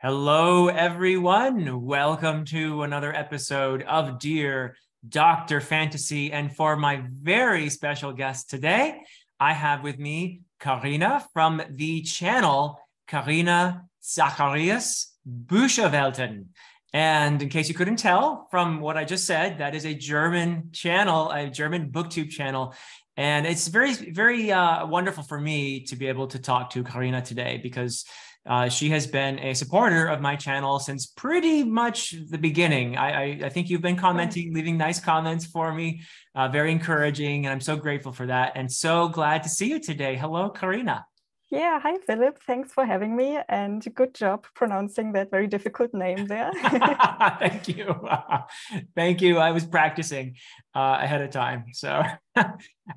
Hello, everyone. Welcome to another episode of Dear Dr. Fantasy. And for my very special guest today, I have with me Carina from the channel Carina Zacharias Bücherwelten. And in case you couldn't tell from what I just said, that is a German channel, a German Booktube channel. And it's very wonderful for me to be able to talk to Carina today because she has been a supporter of my channel since pretty much the beginning. I think you've been commenting, leaving nice comments for me, very encouraging, and I'm so grateful for that and so glad to see you today. Hello, Carina. Yeah, hi, Philip. Thanks for having me and good job pronouncing that very difficult name there. Thank you. Thank you. I was practicing ahead of time. So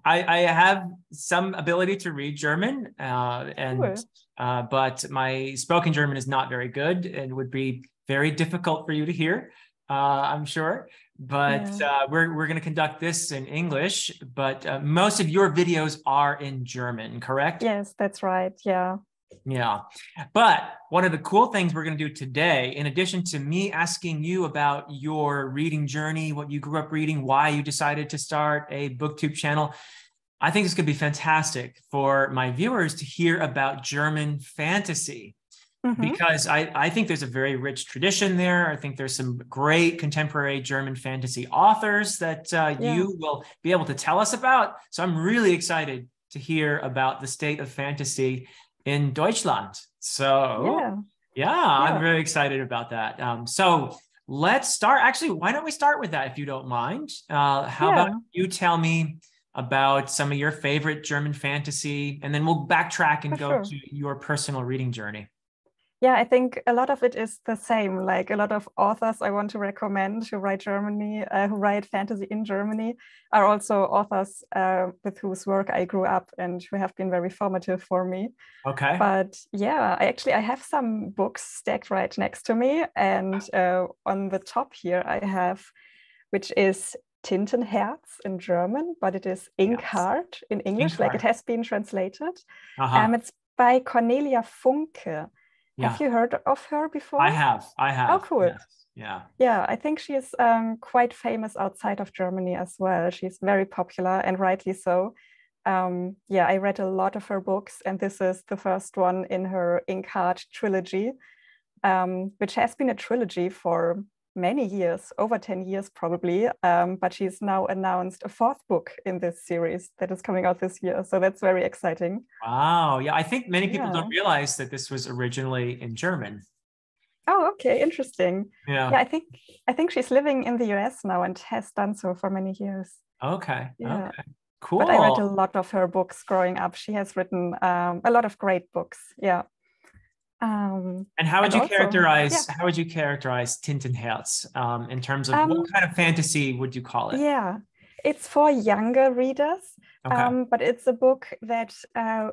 I have some ability to read German, but my spoken German is not very good and would be very difficult for you to hear, I'm sure. But we're going to conduct this in English, but most of your videos are in German, correct? Yes, that's right. Yeah. Yeah. But one of the cool things we're going to do today, in addition to me asking you about your reading journey, what you grew up reading, why you decided to start a Booktube channel, I think this could be fantastic for my viewers to hear about German fantasy. Because I think there's a very rich tradition there. I think there's some great contemporary German fantasy authors that you will be able to tell us about. So I'm really excited to hear about the state of fantasy in Deutschland. So I'm very excited about that. So let's start. Actually, why don't we start with that if you don't mind? How about you tell me about some of your favorite German fantasy, and then we'll backtrack and go to your personal reading journey. Yeah, I think a lot of it is the same. Like a lot of authors I want to recommend who write who write fantasy in Germany are also authors with whose work I grew up and who have been very formative for me. Okay. But yeah, I have some books stacked right next to me. And on the top here I have, which is Tinted Health in German, but it is Ink Heart in English, like it has been translated. It's by Cornelia Funke. Yeah. Have you heard of her before? I have. Oh, cool. Yes. Yeah. Yeah, I think she is quite famous outside of Germany as well. She's very popular and rightly so. I read a lot of her books, and this is the first one in her Ink Heart trilogy, which has been a trilogy for many years, over 10 years probably, but she's now announced a fourth book in this series that is coming out this year. So that's very exciting. Wow. Yeah, I think many people don't realize that this was originally in German. Oh, okay, interesting. Yeah. I think she's living in the US now and has done so for many years. Okay. Yeah. Okay. Cool. But I read a lot of her books growing up. She has written a lot of great books. Yeah. And how would you characterize Tinted Health in terms of what kind of fantasy would you call it? Yeah, it's for younger readers, but it's a book that I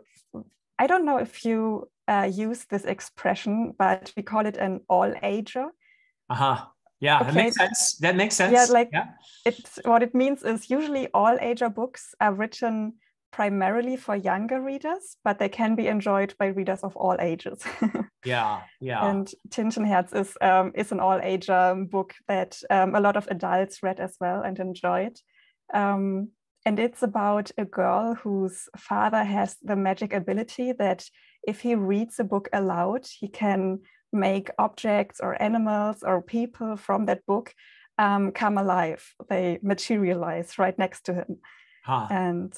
don't know if you use this expression, but we call it an all-ager. Yeah, that makes sense. That makes sense. Yeah, what it means is usually all-ager books are written primarily for younger readers, but they can be enjoyed by readers of all ages. Yeah. And Tinted Health is an all-age book that a lot of adults read as well and enjoyed. And it's about a girl whose father has the magic ability that if he reads a book aloud, he can make objects or animals or people from that book come alive. They materialize right next to him. And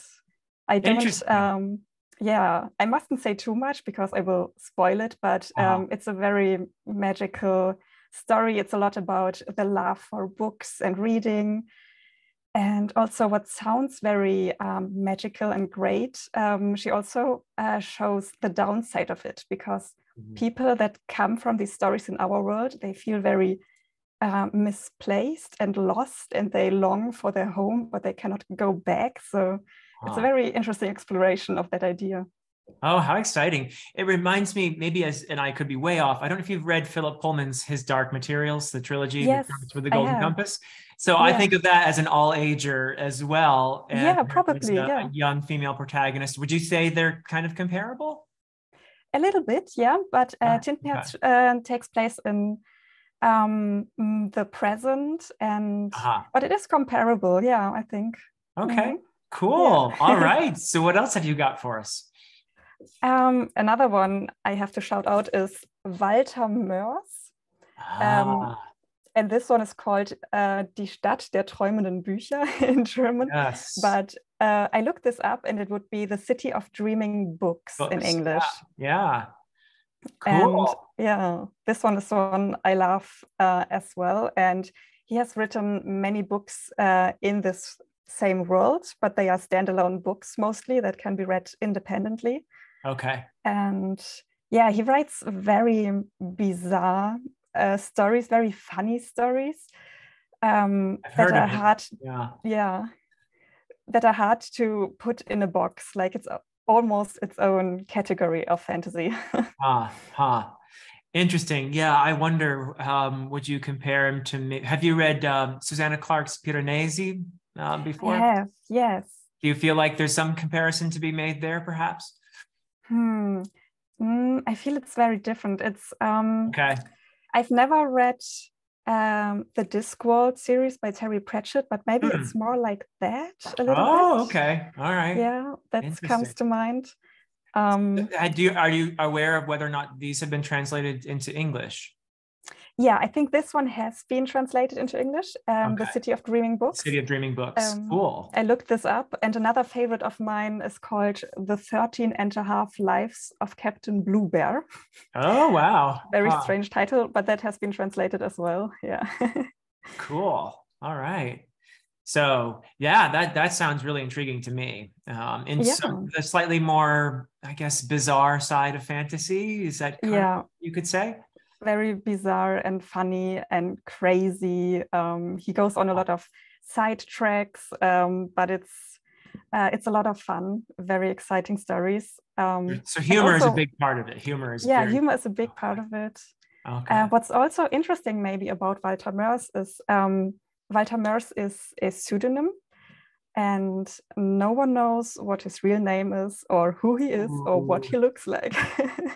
I don't, I mustn't say too much because I will spoil it, but it's a very magical story. It's a lot about the love for books and reading. And also what sounds very magical and great, she also shows the downside of it, because people that come from these stories in our world, they feel very misplaced and lost, and they long for their home, but they cannot go back. So it's a very interesting exploration of that idea. Oh, how exciting. It reminds me, and I could be way off, I don't know if you've read Philip Pullman's His Dark Materials, the trilogy with the Golden Compass. So I think of that as an all-ager as well. And probably. a young female protagonist. Would you say they're kind of comparable? A little bit, yeah, but Tinted Health takes place in the present, and but it is comparable, yeah, I think. Okay, cool. All right. So what else have you got for us? Another one I have to shout out is Walter Mörs. And this one is called Die Stadt der träumenden Bücher in German. Yes. But I looked this up and it would be the City of Dreaming Books in English. Yeah. Cool. And this one is one I love as well. And he has written many books in this same world, but they are standalone books mostly that can be read independently. Okay. And yeah, he writes very bizarre stories, very funny stories that are hard. That are hard to put in a box. Like it's almost its own category of fantasy. Interesting. Yeah, I wonder, would you compare him to me? Have you read Susanna Clark's Piranesi before? I have, yes. Do you feel like there's some comparison to be made there, perhaps? I feel it's very different. It's okay. I've never read the Discworld series by Terry Pratchett, but maybe it's more like that a little bit. Oh, okay. All right. Yeah, that comes to mind. Are you aware of whether or not these have been translated into English? Yeah, I think this one has been translated into English, The City of Dreaming Books. City of Dreaming Books, cool. I looked this up, and another favorite of mine is called The 13.5 Lives of Captain Blue Bear. Oh, wow. Very strange title, but that has been translated as well, yeah. Cool, all right. So yeah, that sounds really intriguing to me. The slightly more, I guess, bizarre side of fantasy, is that kind of, you could say? Very bizarre and funny and crazy. He goes on a lot of side tracks, but it's a lot of fun. Very exciting stories. So humor is a big part of it. Humor is a big part of it. Okay. What's also interesting maybe about Walter Mörs is Walter Mörs is a pseudonym, and no one knows what his real name is or who he is or what he looks like.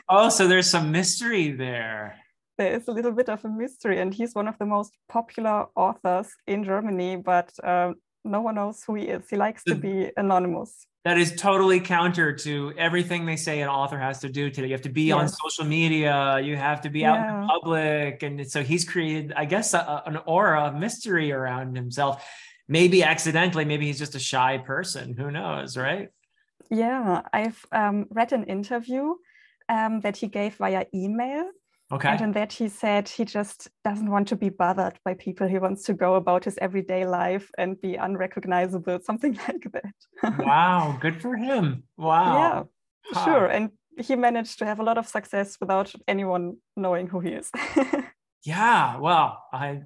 Oh, so there's some mystery there. There is a little bit of a mystery, and he's one of the most popular authors in Germany, but no one knows who he is. He likes to be anonymous. That is totally counter to everything they say an author has to do today. You have to be on social media, you have to be out in the public. And so he's created, I guess, an aura of mystery around himself. Maybe accidentally, maybe he's just a shy person. Who knows, right? Yeah, I've read an interview that he gave via email. Okay. And in that he said he just doesn't want to be bothered by people. He wants to go about his everyday life and be unrecognizable, something like that. Wow, good for him. Wow. Yeah, sure. And he managed to have a lot of success without anyone knowing who he is. Yeah, well, I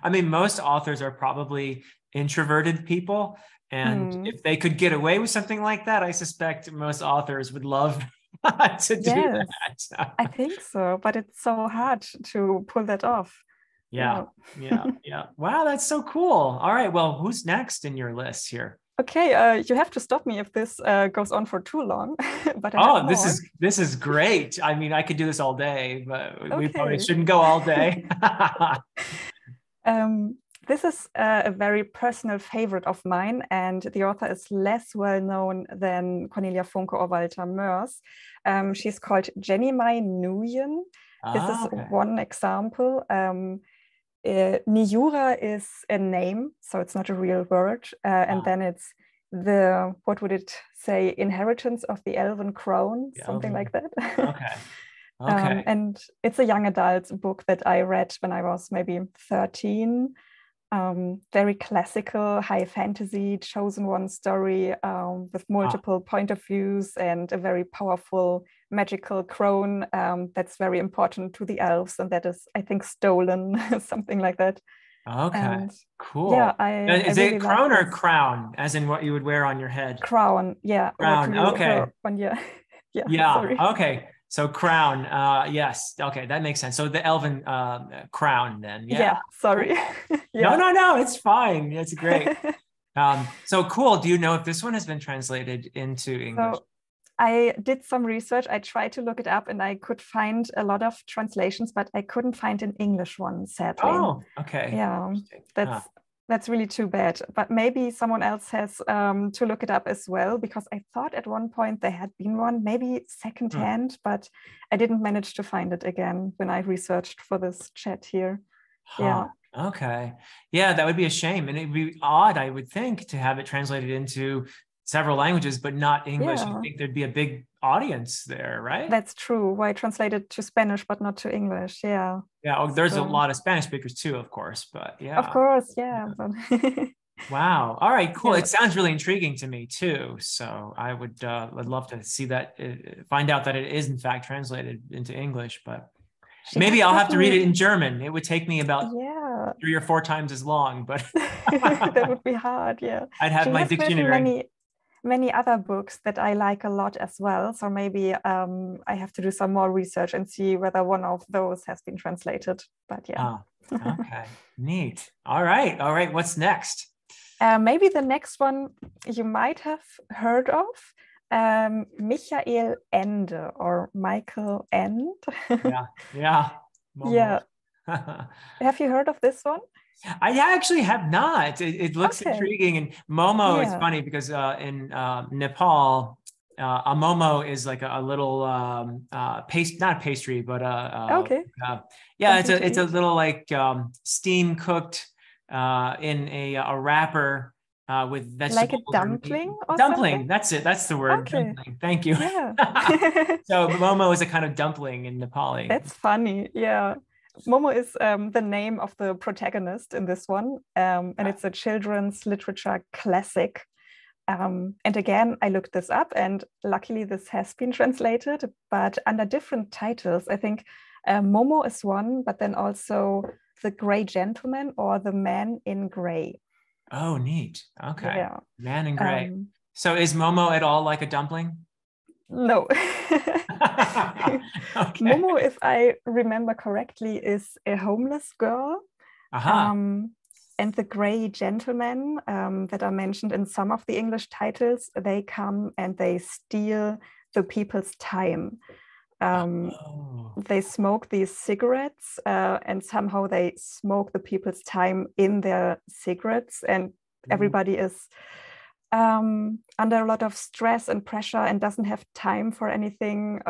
mean, most authors are probably introverted people. And if they could get away with something like that, I suspect most authors would love to do that. I think so, but it's so hard to pull that off. Yeah. Wow, that's so cool. All right, well, who's next in your list here? Okay, you have to stop me if this goes on for too long. But this is great. I mean, I could do this all day, but we probably shouldn't go all day. This is a very personal favorite of mine, and the author is less well known than Cornelia Funke or Walter Mörs. She's called Jenny Mai Nguyen. This is one example. Niura is a name, so it's not a real word. And then it's what would it say, inheritance of the Elven crown, something like that. Okay. And it's a young adult book that I read when I was maybe 13. Very classical, high fantasy, chosen one story with multiple point of views and a very powerful magical crown that's very important to the elves, and that is, I think, stolen, something like that. Okay, cool. Yeah, is it crown or crown, as in what you would wear on your head? Crown, yeah. Crown, okay. Yeah, sorry. Okay. So crown, yes. Okay, that makes sense. So the Elven crown then. Yeah, sorry. No, it's fine. It's great. So cool. Do you know if this one has been translated into English? So I did some research. I tried to look it up and I could find a lot of translations, but I couldn't find an English one, sadly. Oh, okay. Yeah, that's really too bad. But maybe someone else has to look it up as well, because I thought at one point there had been one, maybe secondhand, but I didn't manage to find it again when I researched for this chat here. Yeah. Okay. Yeah, that would be a shame. And it'd be odd, I would think, to have it translated into several languages, but not English. Yeah. I think there'd be a big audience there, right? That's true. Why translate it to Spanish, but not to English? Yeah. Yeah. Oh, there's a lot of Spanish speakers too, of course, but yeah. Of course. Yeah. Wow. All right, cool. Yeah. It sounds really intriguing to me too. So I would love to see that, find out that it is in fact translated into English, but maybe I'll have to read it in German. It would take me about 3 or 4 times as long, but that would be hard. Yeah. I'd have my dictionary. Many other books that I like a lot as well. So maybe I have to do some more research and see whether one of those has been translated. But yeah. Okay. Neat. All right. What's next? Maybe the next one you might have heard of. Michael Ende or Michael End. Yeah. Momo. Yeah. Have you heard of this one? I actually have not. It looks intriguing. And Momo is funny because in Nepal, a Momo is like a little not a pastry, but it's a little like steam cooked in a wrapper with vegetables. Like a dumpling or dumpling. Something? That's it. That's the word. Okay. Dumpling. Thank you. Yeah. So Momo is a kind of dumpling in Nepali. That's funny. Yeah. Momo is the name of the protagonist in this one, and it's a children's literature classic. And again, I looked this up, and luckily this has been translated, but under different titles. I think Momo is one, but then also The Grey Gentleman or The Man in Grey. Oh, neat. Okay. Yeah. Man in Grey. So is Momo at all like a dumpling? No. Momo, if I remember correctly, is a homeless girl. And the Grey Gentlemen that are mentioned in some of the English titles, they come and they steal the people's time. They smoke these cigarettes and somehow they smoke the people's time in their cigarettes, and everybody is under a lot of stress and pressure and doesn't have time for anything.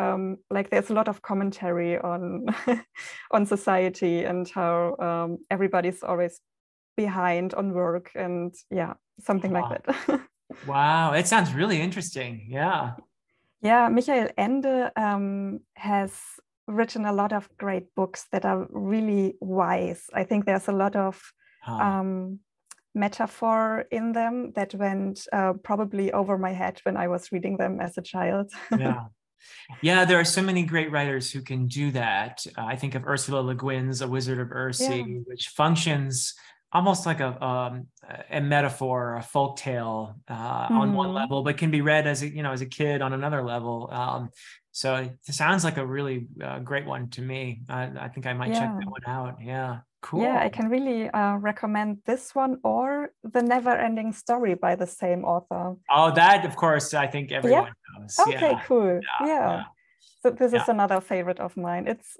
Like there's a lot of commentary on on society and how everybody's always behind on work and something like that. Wow, it sounds really interesting. Yeah, Michael Ende has written a lot of great books that are really wise. I think there's a lot of metaphor in them that went probably over my head when I was reading them as a child. Yeah, there are so many great writers who can do that. I think of Ursula Le Guin's A Wizard of Earthsea, which functions almost like a metaphor, a folktale on one level, but can be read as a kid on another level. So it sounds like a really great one to me. I think I might check that one out. Yeah, cool. Yeah, I can really recommend this one or The Never-Ending Story by the same author. Oh, that, of course, I think everyone knows. Okay, cool. Yeah. So this is another favorite of mine. It's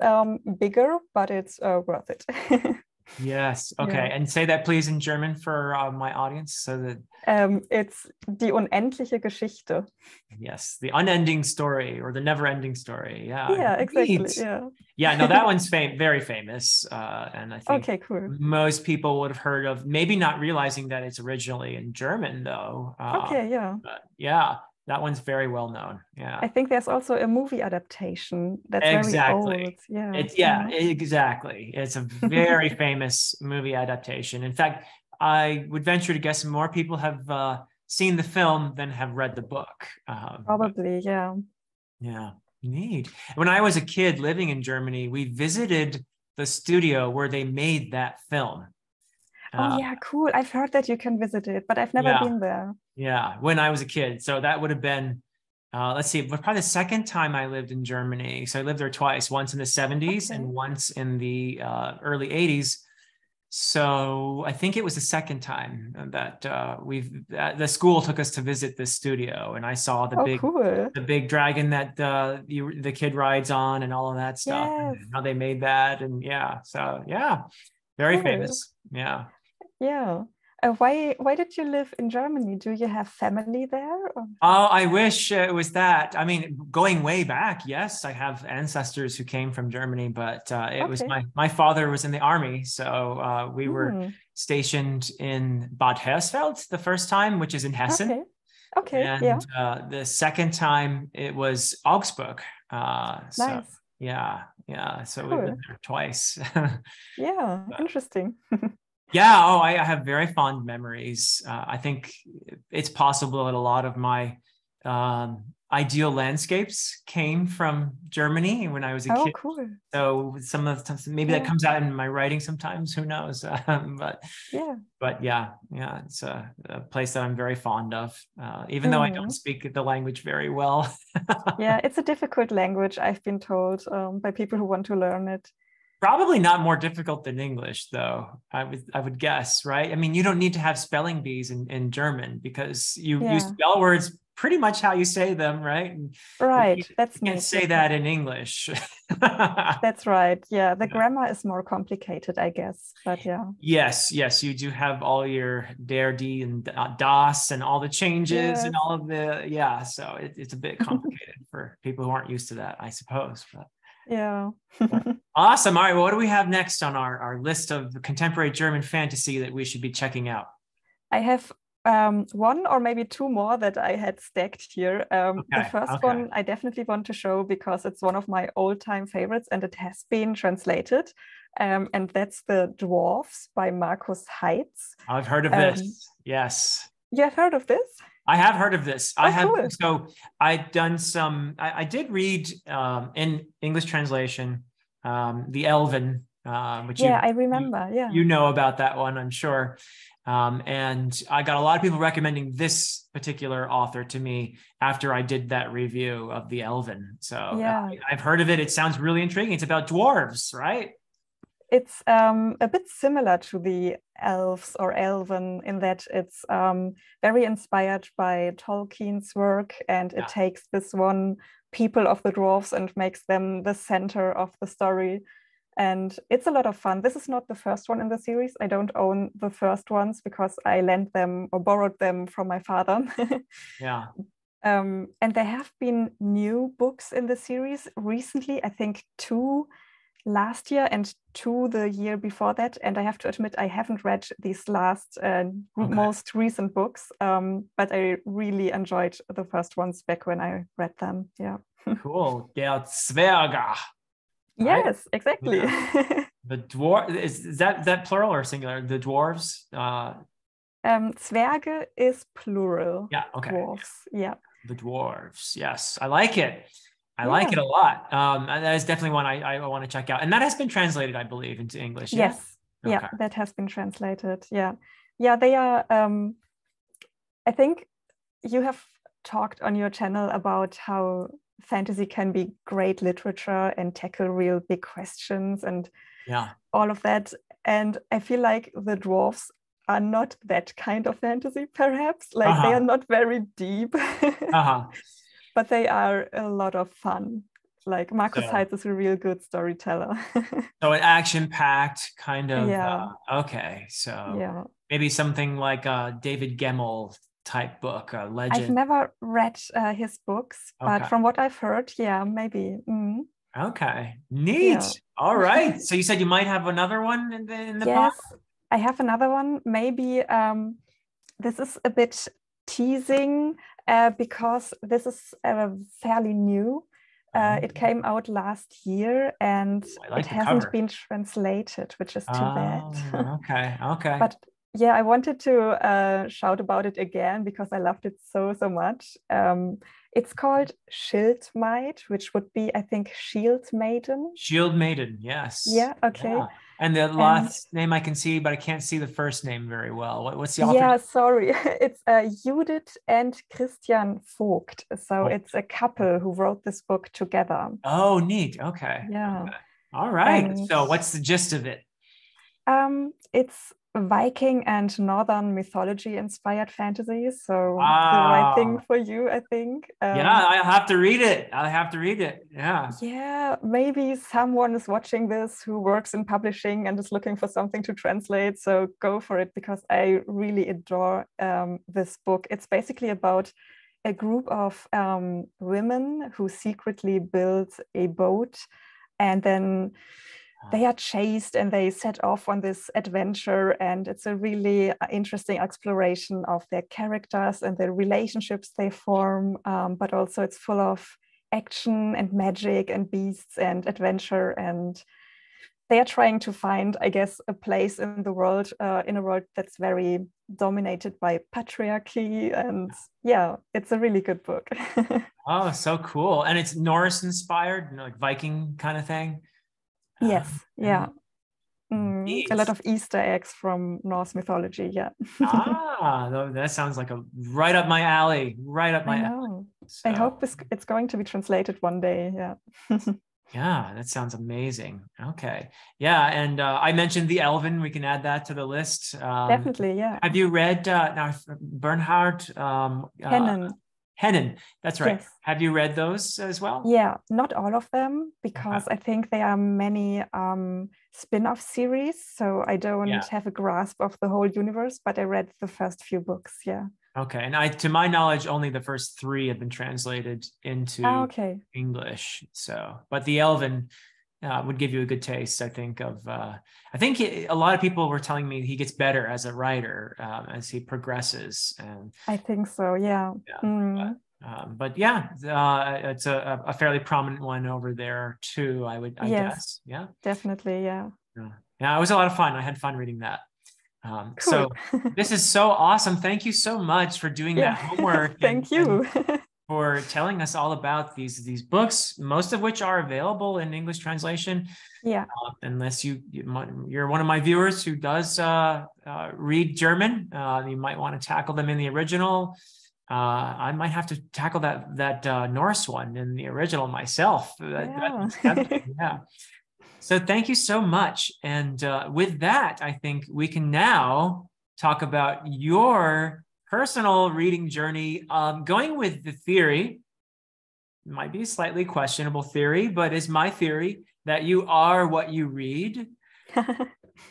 bigger, but it's worth it. Yes. Okay. And say that please in German for my audience, so that it's Die unendliche Geschichte. Yes, the unending story or the never-ending story. Yeah, exactly. Yeah. No, that one's very famous, and I think cool. Most people would have heard of. Maybe not realizing that it's originally in German, though. But yeah. That one's very well known. Yeah. I think there's also a movie adaptation that's very old. Exactly. It's a very famous movie adaptation. In fact, I would venture to guess more people have seen the film than have read the book. Probably, yeah. Yeah, neat. When I was a kid living in Germany, we visited the studio where they made that film. Oh yeah, cool. I've heard that you can visit it, but I've never been there. Yeah, when I was a kid. So that would have been, let's see, probably the second time I lived in Germany. So I lived there twice, once in the 70s and once in the early 80s. So I think it was the second time that the school took us to visit this studio, and I saw the big dragon that the kid rides on and all of that stuff, Yes. and how they made that, and so very famous. Yeah. Why did you live in Germany? Do you have family there? Or? Oh, I wish it was that. I mean, going way back, yes, I have ancestors who came from Germany, but it was my father was in the army, so we were stationed in Bad Hersfeld the first time, which is in Hessen. Okay. And the second time it was Augsburg. Nice. So So we lived there twice. Interesting. I have very fond memories. I think it's possible that a lot of my ideal landscapes came from Germany when I was a kid. Cool. So some of the times, maybe that comes out in my writing sometimes, who knows? But it's a place that I'm very fond of, even though I don't speak the language very well. It's a difficult language, I've been told, by people who want to learn it. Probably not more difficult than English, though, I would guess, right? I mean, you don't need to have spelling bees in German, because you spell words pretty much how you say them, right? Right. You can't say that in English. That's right. Yeah, the grammar is more complicated, I guess. But Yes, you do have all your der, die, and das, and all the changes and all of the So it's a bit complicated for people who aren't used to that, I suppose. But. Awesome. All right. Well, what do we have next on our list of contemporary German fantasy that we should be checking out? I have one or maybe two more that I had stacked here. The first one I definitely want to show because it's one of my all-time favorites and it has been translated. And that's The Dwarfs by Markus Heitz. I've heard of this. Yes. You have heard of this? I have heard of this. Cool. So I've done I did read in English translation, the Elven, which I remember. You know about that one, I'm sure. And I got a lot of people recommending this particular author to me after I did that review of the Elven. So I've heard of it. It sounds really intriguing. It's about dwarves, right? It's a bit similar to the elves or Elven in that it's very inspired by Tolkien's work, and it takes this one people of the dwarves and makes them the center of the story. And it's a lot of fun. This is not the first one in the series. I don't own the first ones because I lent them or borrowed them from my father. And there have been new books in the series recently, I think 2 last year and 2 the year before that. And I have to admit, I haven't read these last most recent books, but I really enjoyed the first ones back when I read them. Cool. Der Zwerge. Yes, exactly. The dwarf, is that plural or singular? The dwarves? Zwerge is plural. Dwarves. The dwarves. Yes, I like it. I like it a lot. That is definitely one I want to check out. And that has been translated, I believe, into English. Yes. That has been translated. They are, I think you have talked on your channel about how fantasy can be great literature and tackle real big questions and all of that. And I feel like the dwarfs are not that kind of fantasy, perhaps. They are not very deep. But they are a lot of fun. Like Markus Heitz is a real good storyteller. So an action-packed kind of, maybe something like a David Gemmell type book, a legend. I've never read his books, but from what I've heard, maybe. Okay, neat. All right. So you said you might have another one in the Yes, I have another one. Maybe this is a bit teasing, because this is fairly new. It came out last year and it hasn't been translated, which is too bad. Okay. But I wanted to shout about it again because I loved it so much. It's called Schildmaid, which would be, I think, Shield Maiden. Shield Maiden, yes. Yeah, okay. Yeah. And the last name I can see, but I can't see the first name very well. What's the author? Yeah, sorry. It's Judith and Christian Vogt. So it's a couple who wrote this book together. Oh, neat. Okay. Yeah. Okay. All right. So what's the gist of it? It's Viking and Northern mythology inspired fantasy. So the right thing Wow. for you, I think. Yeah, I have to read it. I have to read it. Yeah. Yeah, maybe someone is watching this who works in publishing and is looking for something to translate. So go for it, because I really adore this book. It's basically about a group of women who secretly build a boat, and then they are chased and they set off on this adventure. And it's a really interesting exploration of their characters and the relationships they form. But also it's full of action and magic and beasts and adventure. And they are trying to find, I guess, a place in the world, in a world that's very dominated by patriarchy. And yeah, it's a really good book. Oh, so cool. And it's Norse inspired, like Viking kind of thing. Yes, yeah. Neat. A lot of Easter eggs from Norse mythology, yeah. That sounds like right up my alley, right up my alley. I know. So, I hope it's going to be translated one day, yeah. yeah, that sounds amazing. Okay. Yeah, and I mentioned the Elven. We can add that to the list. Definitely, yeah. Have you read now Bernhard? Hennen, that's right. Yes. Have you read those as well? Yeah, not all of them, because I think there are many spin-off series, so I don't have a grasp of the whole universe, but I read the first few books, yeah. Okay, and to my knowledge, only the first 3 have been translated into English. So, but the Elven would give you a good taste, I think, of. I think a lot of people were telling me he gets better as a writer as he progresses. And I think so, yeah. But yeah, it's a fairly prominent one over there too. I guess. Yeah, definitely, yeah. Yeah, it was a lot of fun. I had fun reading that. Cool. So this is so awesome. Thank you so much for doing that homework. Thank you. For telling us all about these books, most of which are available in English translation. Yeah. Unless you're one of my viewers who does read German, you might want to tackle them in the original. I might have to tackle that Norse one in the original myself. Yeah. So thank you so much. And with that, I think we can now talk about your personal reading journey. Going with the theory, might be a slightly questionable theory, but is my theory that you are what you read.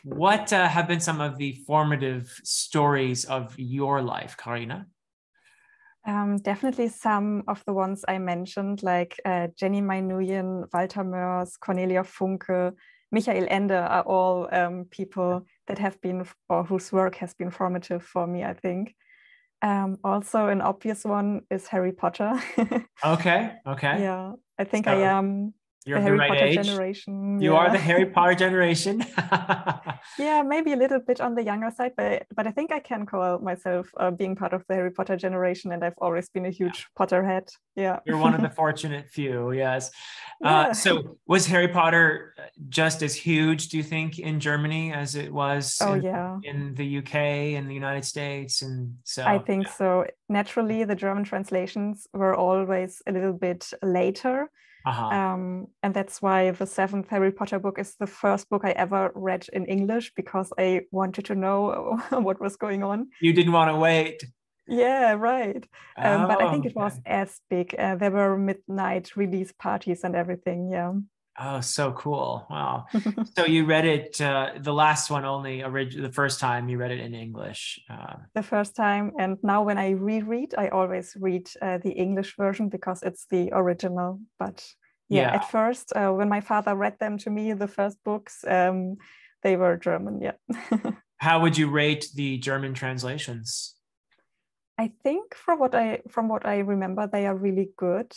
What have been some of the formative stories of your life, Carina? Definitely some of the ones I mentioned, like Jenny Newian, Walter Mörs, Cornelia Funke, Michael Ende are all people that have been, or whose work has been formative for me, I think. Also, an obvious one is Harry Potter. Okay. Yeah, I think I am the Harry right Potter age. Generation. You are the Harry Potter generation. Yeah, maybe a little bit on the younger side, but I think I can call myself being part of the Harry Potter generation, and I've always been a huge Potterhead. Yeah, you're one of the fortunate few. Yes. Yeah. So was Harry Potter just as huge, do you think, in Germany as it was in the UK and the United States? And so I think so. Naturally, the German translations were always a little bit later. And that's why the 7th Harry Potter book is the first book I ever read in English, because I wanted to know what was going on. You didn't want to wait. Yeah, right. But I think it was as big. There were midnight release parties and everything. Yeah. Oh, so cool. Wow. So you read it, the last one only, the first time you read it in English. The first time. And now when I reread, I always read the English version because it's the original. But yeah. At first, when my father read them to me, the first books, they were German. Yeah. How would you rate the German translations? I think from what I remember, they are really good.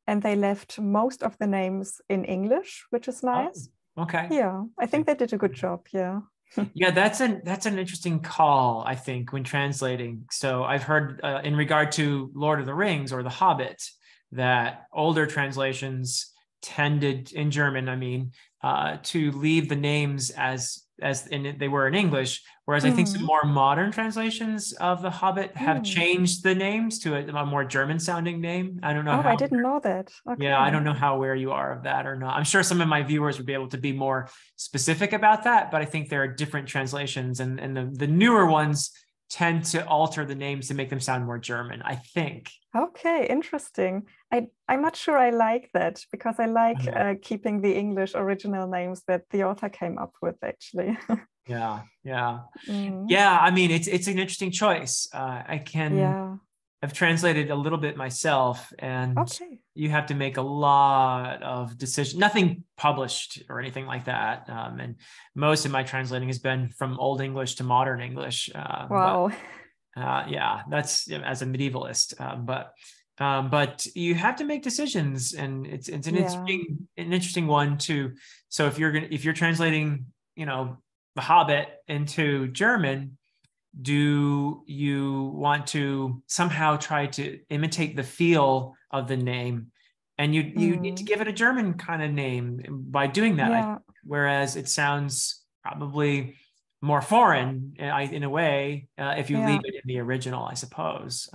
And they left most of the names in English, which is nice. Oh, okay. Yeah, I think they did a good job. Yeah. Yeah, that's an interesting call, I think, when translating. So I've heard in regard to Lord of the Rings or The Hobbit that older translations tended in German, I mean, to leave the names as they were in English, whereas I think some more modern translations of The Hobbit have changed the names to a more German sounding name. I don't know how. I didn't know that. Okay. Yeah, I don't know how aware you are of that or not. I'm sure some of my viewers would be able to be more specific about that, but I think there are different translations, and the newer ones tend to alter the names to make them sound more German, I think. Okay, interesting. I'm not sure I like that, because I like keeping the English original names that the author came up with, actually. Yeah. I mean, it's an interesting choice. I've translated a little bit myself, and you have to make a lot of decisions. Nothing published or anything like that. And most of my translating has been from Old English to Modern English. Wow. That's as a medievalist. But you have to make decisions, and it's an interesting one too. So if you're translating, The Hobbit into German, do you want to somehow try to imitate the feel of the name? And you need to give it a German kind of name by doing that. Whereas it sounds probably more foreign in a way if you leave it in the original, I suppose.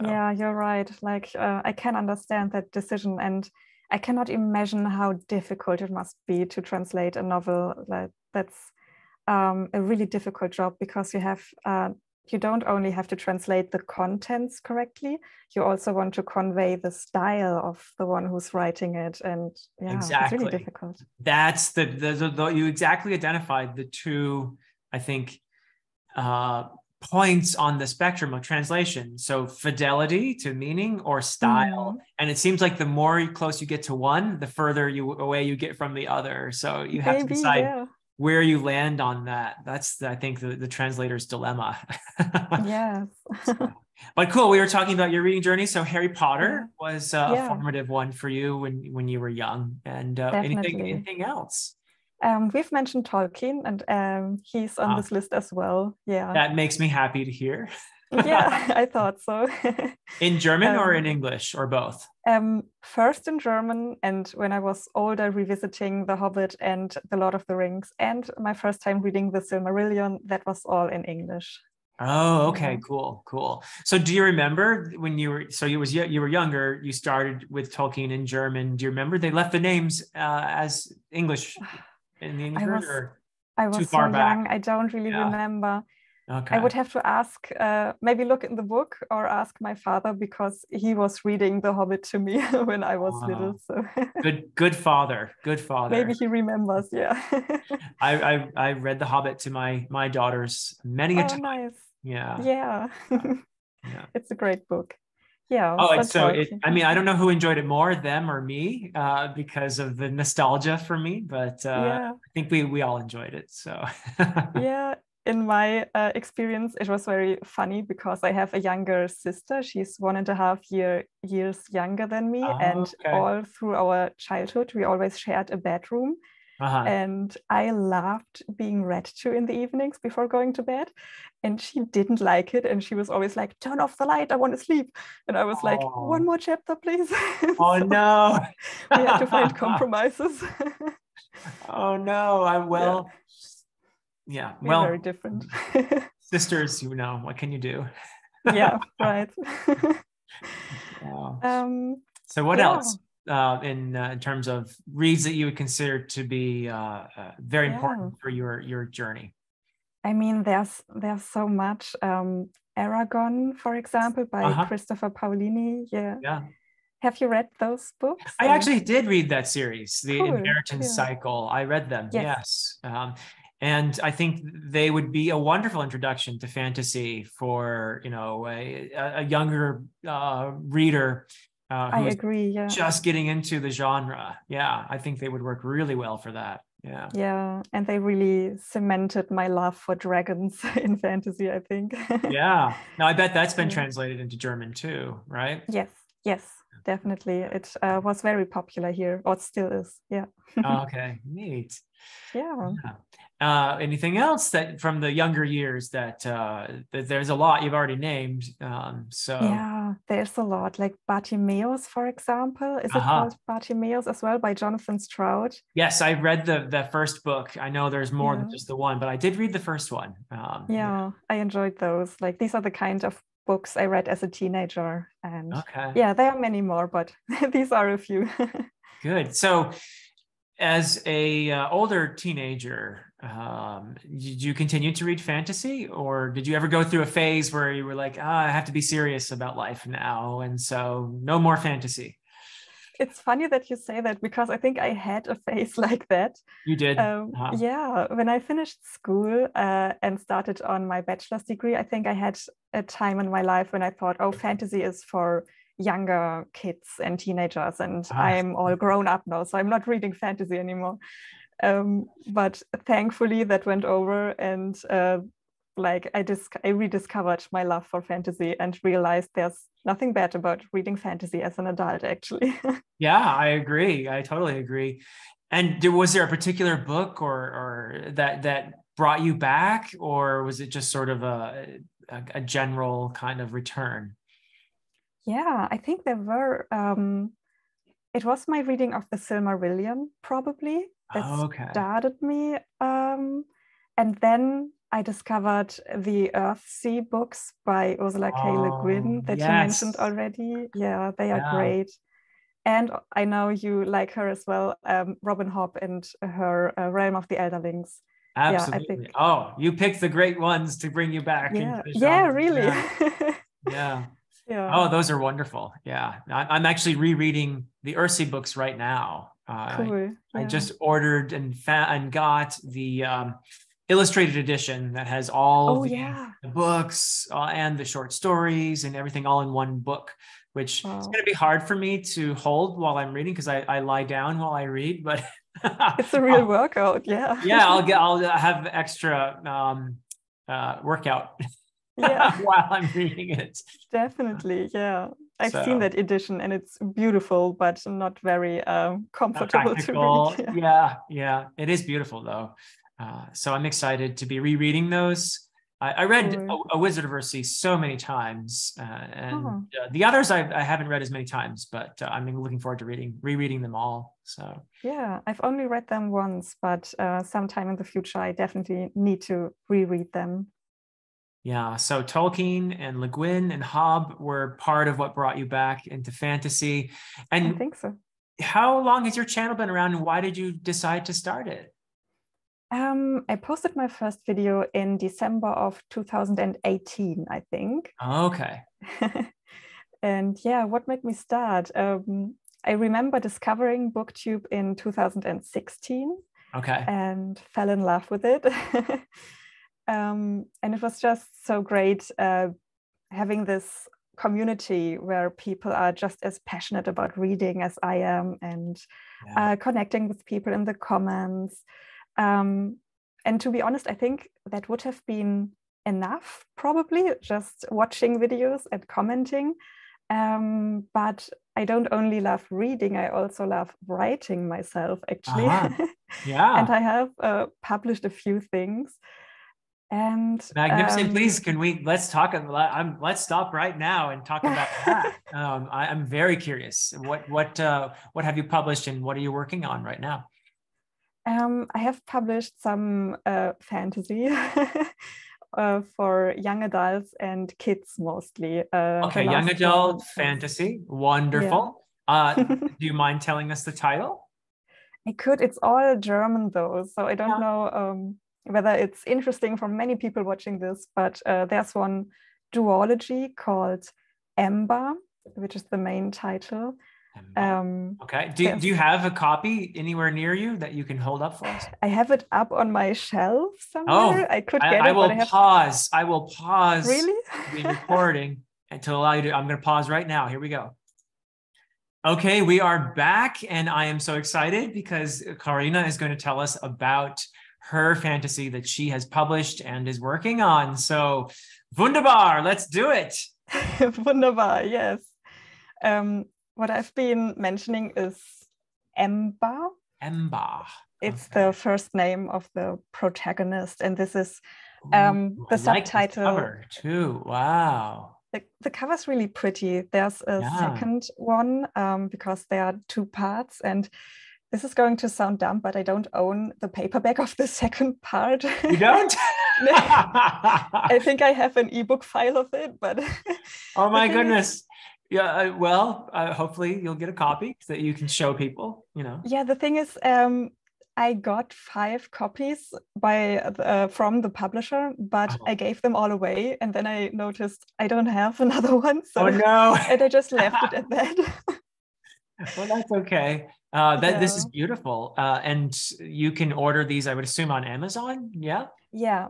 Yeah, you're right. Like I can understand that decision, and I cannot imagine how difficult it must be to translate a novel. That's a really difficult job, because you don't only have to translate the contents correctly, you also want to convey the style of the one who's writing it, and exactly. It's really difficult. That's you exactly identified the two, I think, points on the spectrum of translation. So fidelity to meaning or style. And it seems like the more close you get to one, the further away you get from the other. So you have to decide where you land on that. That's, I think, the translator's dilemma. Yes. But cool, we were talking about your reading journey. So Harry Potter was a formative one for you when you were young. And anything else? We've mentioned Tolkien, and he's on this list as well. Yeah. That makes me happy to hear. Yeah, I thought so. In German or in English, or both? First in German, and when I was older, revisiting The Hobbit and The Lord of the Rings, and my first time reading The Silmarillion, that was all in English. Oh, okay, cool. So do you remember when you were younger, you started with Tolkien in German? Do you remember they left the names as English in the English version? I was so young, I don't really remember. Okay. I would have to ask, maybe look in the book or ask my father, because he was reading The Hobbit to me when I was little. So good father. Maybe he remembers. Yeah. I read The Hobbit to my daughters many a time. Nice. Yeah. It's a great book. Yeah. I mean, I don't know who enjoyed it more, them or me, because of the nostalgia for me, but I think we all enjoyed it. So yeah. In my experience, it was very funny, because I have a younger sister. She's 1.5 years younger than me. And all through our childhood, we always shared a bedroom. And I loved being read to in the evenings before going to bed. And she didn't like it. And she was always like, turn off the light, I want to sleep. And I was like, one more chapter, please. Oh, no. We had to find compromises. Oh, no. Yeah, we're very different. Sisters, what can you do? Yeah, right. So what else in terms of reads that you would consider to be very important for your journey? I mean, there's so much. Aragon, for example, by Christopher Paolini. Yeah. Have you read those books? I actually did read that series, The Inheritance Cycle. I read them. Yes. And I think they would be a wonderful introduction to fantasy for, a younger reader I agree, just getting into the genre. Yeah, I think they would work really well for that. Yeah, and they really cemented my love for dragons in fantasy, I think. Yeah. Now, I bet that's been translated into German too, right? Yes. Yes, definitely. It was very popular here, or it still is. Yeah. Okay, neat. Yeah. Anything else that from the younger years that there's a lot you've already named. Yeah, there's a lot. Like Bartimaeus, for example. Is it called Bartimaeus as well by Jonathan Stroud? Yes, I read the first book. I know there's more than just the one, but I did read the first one. Yeah, I enjoyed those. Like these are the kind of books I read as a teenager. And yeah, there are many more, but these are a few. Good. So as a older teenager, did you continue to read fantasy, or did you ever go through a phase where you were like, I have to be serious about life now, and so no more fantasy? It's funny that you say that, because I think I had a phase like that. You did? Yeah, when I finished school and started on my bachelor's degree, I think I had a time in my life when I thought, oh, fantasy is for younger kids and teenagers, and I'm all grown up now, so I'm not reading fantasy anymore. But thankfully that went over, and like I rediscovered my love for fantasy and realized there's nothing bad about reading fantasy as an adult, actually. Yeah, I agree. I totally agree. And was there a particular book or that brought you back, or was it just sort of a general kind of return? Yeah, I think there were. It was my reading of the Silmarillion, probably, that started me. And then I discovered the Earthsea books by Ursula Le Guin that you mentioned already. Yeah, they are great. And I know you like her as well, Robin Hobb and her Realm of the Elderlings. Absolutely. Yeah, I think. Oh, you picked the great ones to bring you back. Yeah, yeah, really. Yeah. Yeah. Oh, those are wonderful. Yeah. I'm actually rereading the Earthsea books right now. Cool. Yeah. I just ordered and got the illustrated edition that has all the books and the short stories and everything all in one book, which is going to be hard for me to hold while I'm reading, because I lie down while I read, but it's a real workout. Yeah. Yeah. I'll have extra workout while I'm reading it. Definitely. Yeah. I've seen that edition and it's beautiful, but not very comfortable to read. Yeah. It is beautiful though. So I'm excited to be rereading those. I read A Wizard of Earthsea so many times, and the others I haven't read as many times, but I'm looking forward to rereading them all. So yeah, I've only read them once, but sometime in the future I definitely need to reread them. Yeah, so Tolkien and Le Guin and Hobb were part of what brought you back into fantasy. And I think so. How long has your channel been around, and why did you decide to start it? I posted my first video in December of 2018, I think. Okay. And yeah, what made me start? I remember discovering Booktube in 2016. Okay. And fell in love with it. And it was just so great having this community where people are just as passionate about reading as I am, and connecting with people in the comments. And to be honest, I think that would have been enough, probably, just watching videos and commenting. But I don't only love reading, I also love writing myself, actually. Yeah. And I have published a few things. And magnificent. Please, let's stop right now and talk about that. I'm very curious. What have you published, and what are you working on right now? I have published some fantasy for young adults and kids mostly. Okay, young adult fantasy. Wonderful. Yeah. Do you mind telling us the title? I could. It's all German though, so I don't know whether it's interesting for many people watching this, but there's one duology called Ember, which is the main title. Okay. Do you have a copy anywhere near you that you can hold up for us? I have it up on my shelf somewhere. I could get it. I will pause really? the recording and to allow you to. I'm going to pause right now. Here we go. Okay, we are back, and I am so excited because Carina is going to tell us about her fantasy that she has published and is working on. So, wunderbar, let's do it. Wunderbar, yes. What I've been mentioning is Ember. Ember. It's the first name of the protagonist, and this is Ooh, the I like this subtitle. cover too. Wow. The cover's really pretty. There's a second one because there are 2 parts, and this is going to sound dumb, but I don't own the paperback of the second part. You don't? I think I have an ebook file of it, but oh my goodness. Yeah, well, hopefully you'll get a copy so that you can show people, you know. Yeah, the thing is, I got 5 copies from the publisher, but I gave them all away, and then I noticed I don't have another one. So, oh no! And I just left it at that. Well, that's okay. This is beautiful, and you can order these, I would assume, on Amazon. Yeah. Yeah.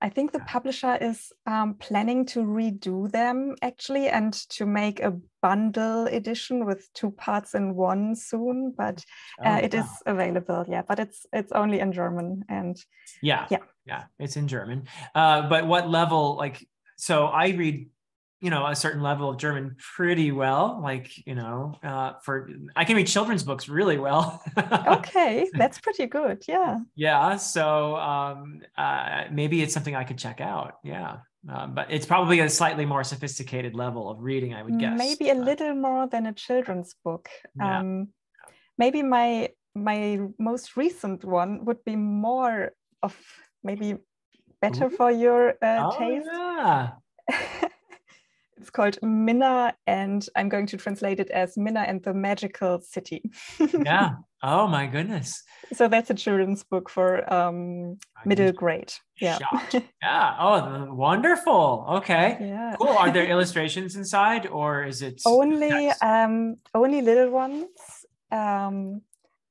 I think the publisher is planning to redo them actually, and to make a bundle edition with 2 parts in one soon. But it is available. Yeah, but it's only in German, and yeah, it's in German. But what level? Like, so I read, you know, a certain level of German pretty well. Like, you know, I can read children's books really well. Okay, that's pretty good. Yeah. Yeah. So maybe it's something I could check out. Yeah. But it's probably a slightly more sophisticated level of reading, I would guess. Maybe a little more than a children's book. Yeah. Maybe my most recent one would be more of maybe better for your taste. Yeah. It's called Minna, and I'm going to translate it as Minna and the Magical City. Yeah. Oh my goodness. So that's a children's book for middle grade. Yeah. Yeah. Oh, wonderful. Okay. Yeah. Cool. Are there illustrations inside, or is it only little ones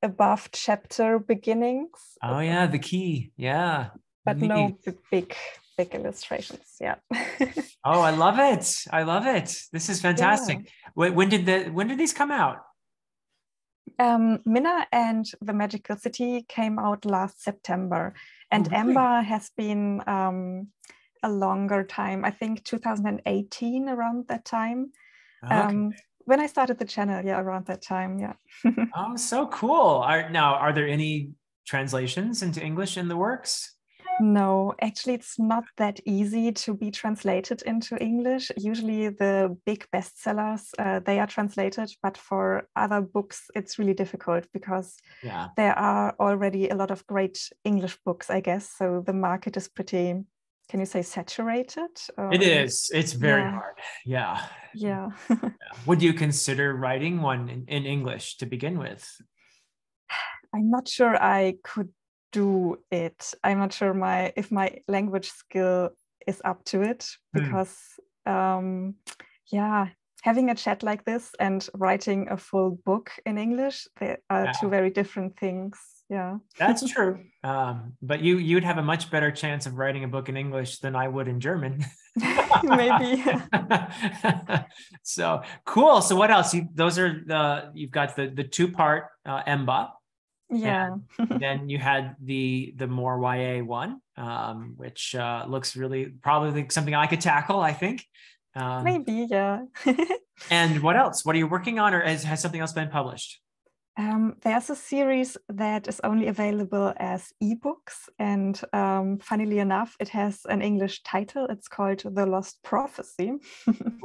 above chapter beginnings? Oh yeah, the key. Yeah. But no big illustrations. Yeah. Oh, I love it. I love it. This is fantastic. Yeah. When did these come out? Minna and the Magical City came out last September, and Ember has been a longer time. I think 2018, around that time. Okay. When I started the channel, around that time. Yeah. Oh, so cool. Are there any translations into English in the works? No, actually, it's not that easy to be translated into English. Usually the big bestsellers, they are translated, but for other books, it's really difficult because there are already a lot of great English books, I guess. So the market is pretty, can you say, saturated? It is. It's very hard. Yeah. Yeah. Would you consider writing one in English to begin with? I'm not sure I could do it. I'm not sure if my language skill is up to it, because having a chat like this and writing a full book in English, they are 2 very different things. Yeah, that's true. But you'd have a much better chance of writing a book in English than I would in German. Maybe. So cool. So what else? You've got the 2-part Emba. Yeah. Then you had the more YA one, which looks really probably something I could tackle, I think. Maybe, yeah. And what else? What are you working on, or has something else been published? There's a series that is only available as ebooks, and funnily enough, it has an English title. It's called The Lost Prophecy.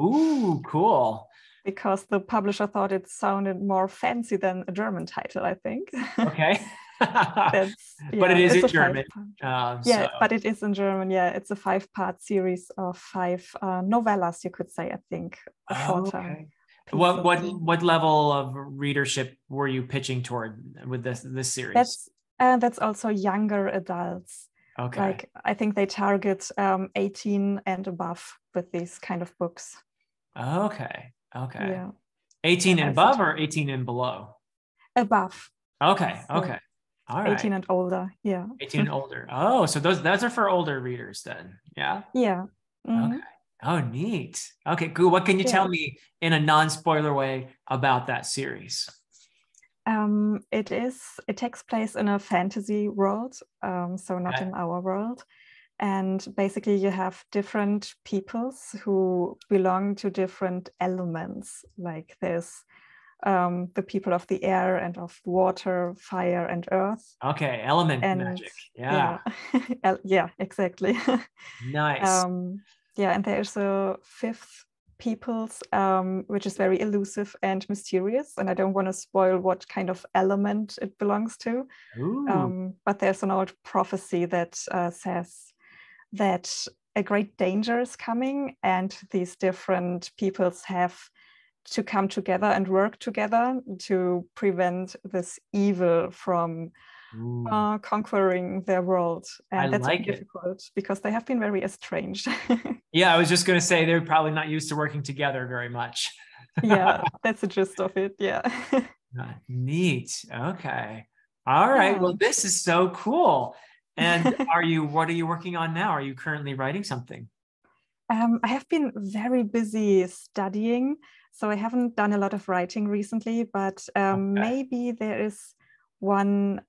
Ooh, cool. Because the publisher thought it sounded more fancy than a German title, I think. Okay. But it is in German. But it is in German. Yeah, it's a 5-part series of 5 novellas, you could say, I think. Okay. What level of readership were you pitching toward with this series? That's also younger adults. Okay. Like, I think they target 18 and above with these kind of books. Okay. Yeah. 18 and above or 18 and below? Above. Okay. So Okay. All right. 18 and older. Yeah. 18 and older. Oh, so those are for older readers then. Yeah. Yeah. Mm-hmm. Okay. Oh, neat. Okay, cool. What can you tell me in a non-spoiler way about that series? It takes place in a fantasy world, so not in our world. And basically you have different peoples who belong to different elements. Like there's the people of the air and of water, fire and earth. Okay, element And magic. Yeah. Yeah, exactly. Nice. Yeah, and there is a fifth peoples, which is very elusive and mysterious. And I don't want to spoil what kind of element it belongs to. But there's an old prophecy that says that a great danger is coming, and these different peoples have to come together and work together to prevent this evil from conquering their world. And that's like difficult because they have been very estranged. Yeah, I was just going to say they're probably not used to working together very much. Yeah, that's the gist of it. Yeah. Neat. Okay. All right. Yeah. Well, this is so cool. And what are you working on now? Are you currently writing something? I have been very busy studying, so I haven't done a lot of writing recently, but maybe there is one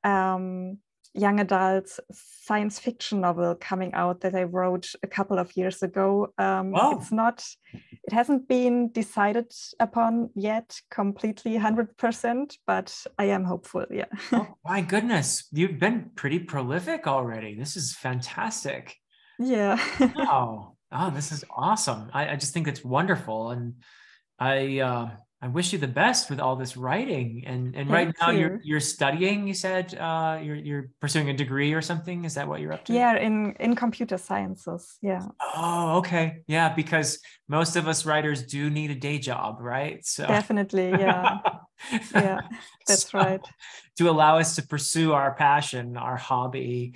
young adult science fiction novel coming out that I wrote a couple of years ago. It hasn't been decided upon yet completely 100%, but I am hopeful. Yeah. Oh my goodness, you've been pretty prolific already. This is fantastic. Yeah. Oh, this is awesome. I just think it's wonderful, and I wish you the best with all this writing. And right now you're studying. You said you're pursuing a degree or something. Is that what you're up to? Yeah, in computer sciences. Yeah. Oh, okay. Yeah, because most of us writers do need a day job, right? So definitely, yeah. Yeah, that's right. To allow us to pursue our passion, our hobby,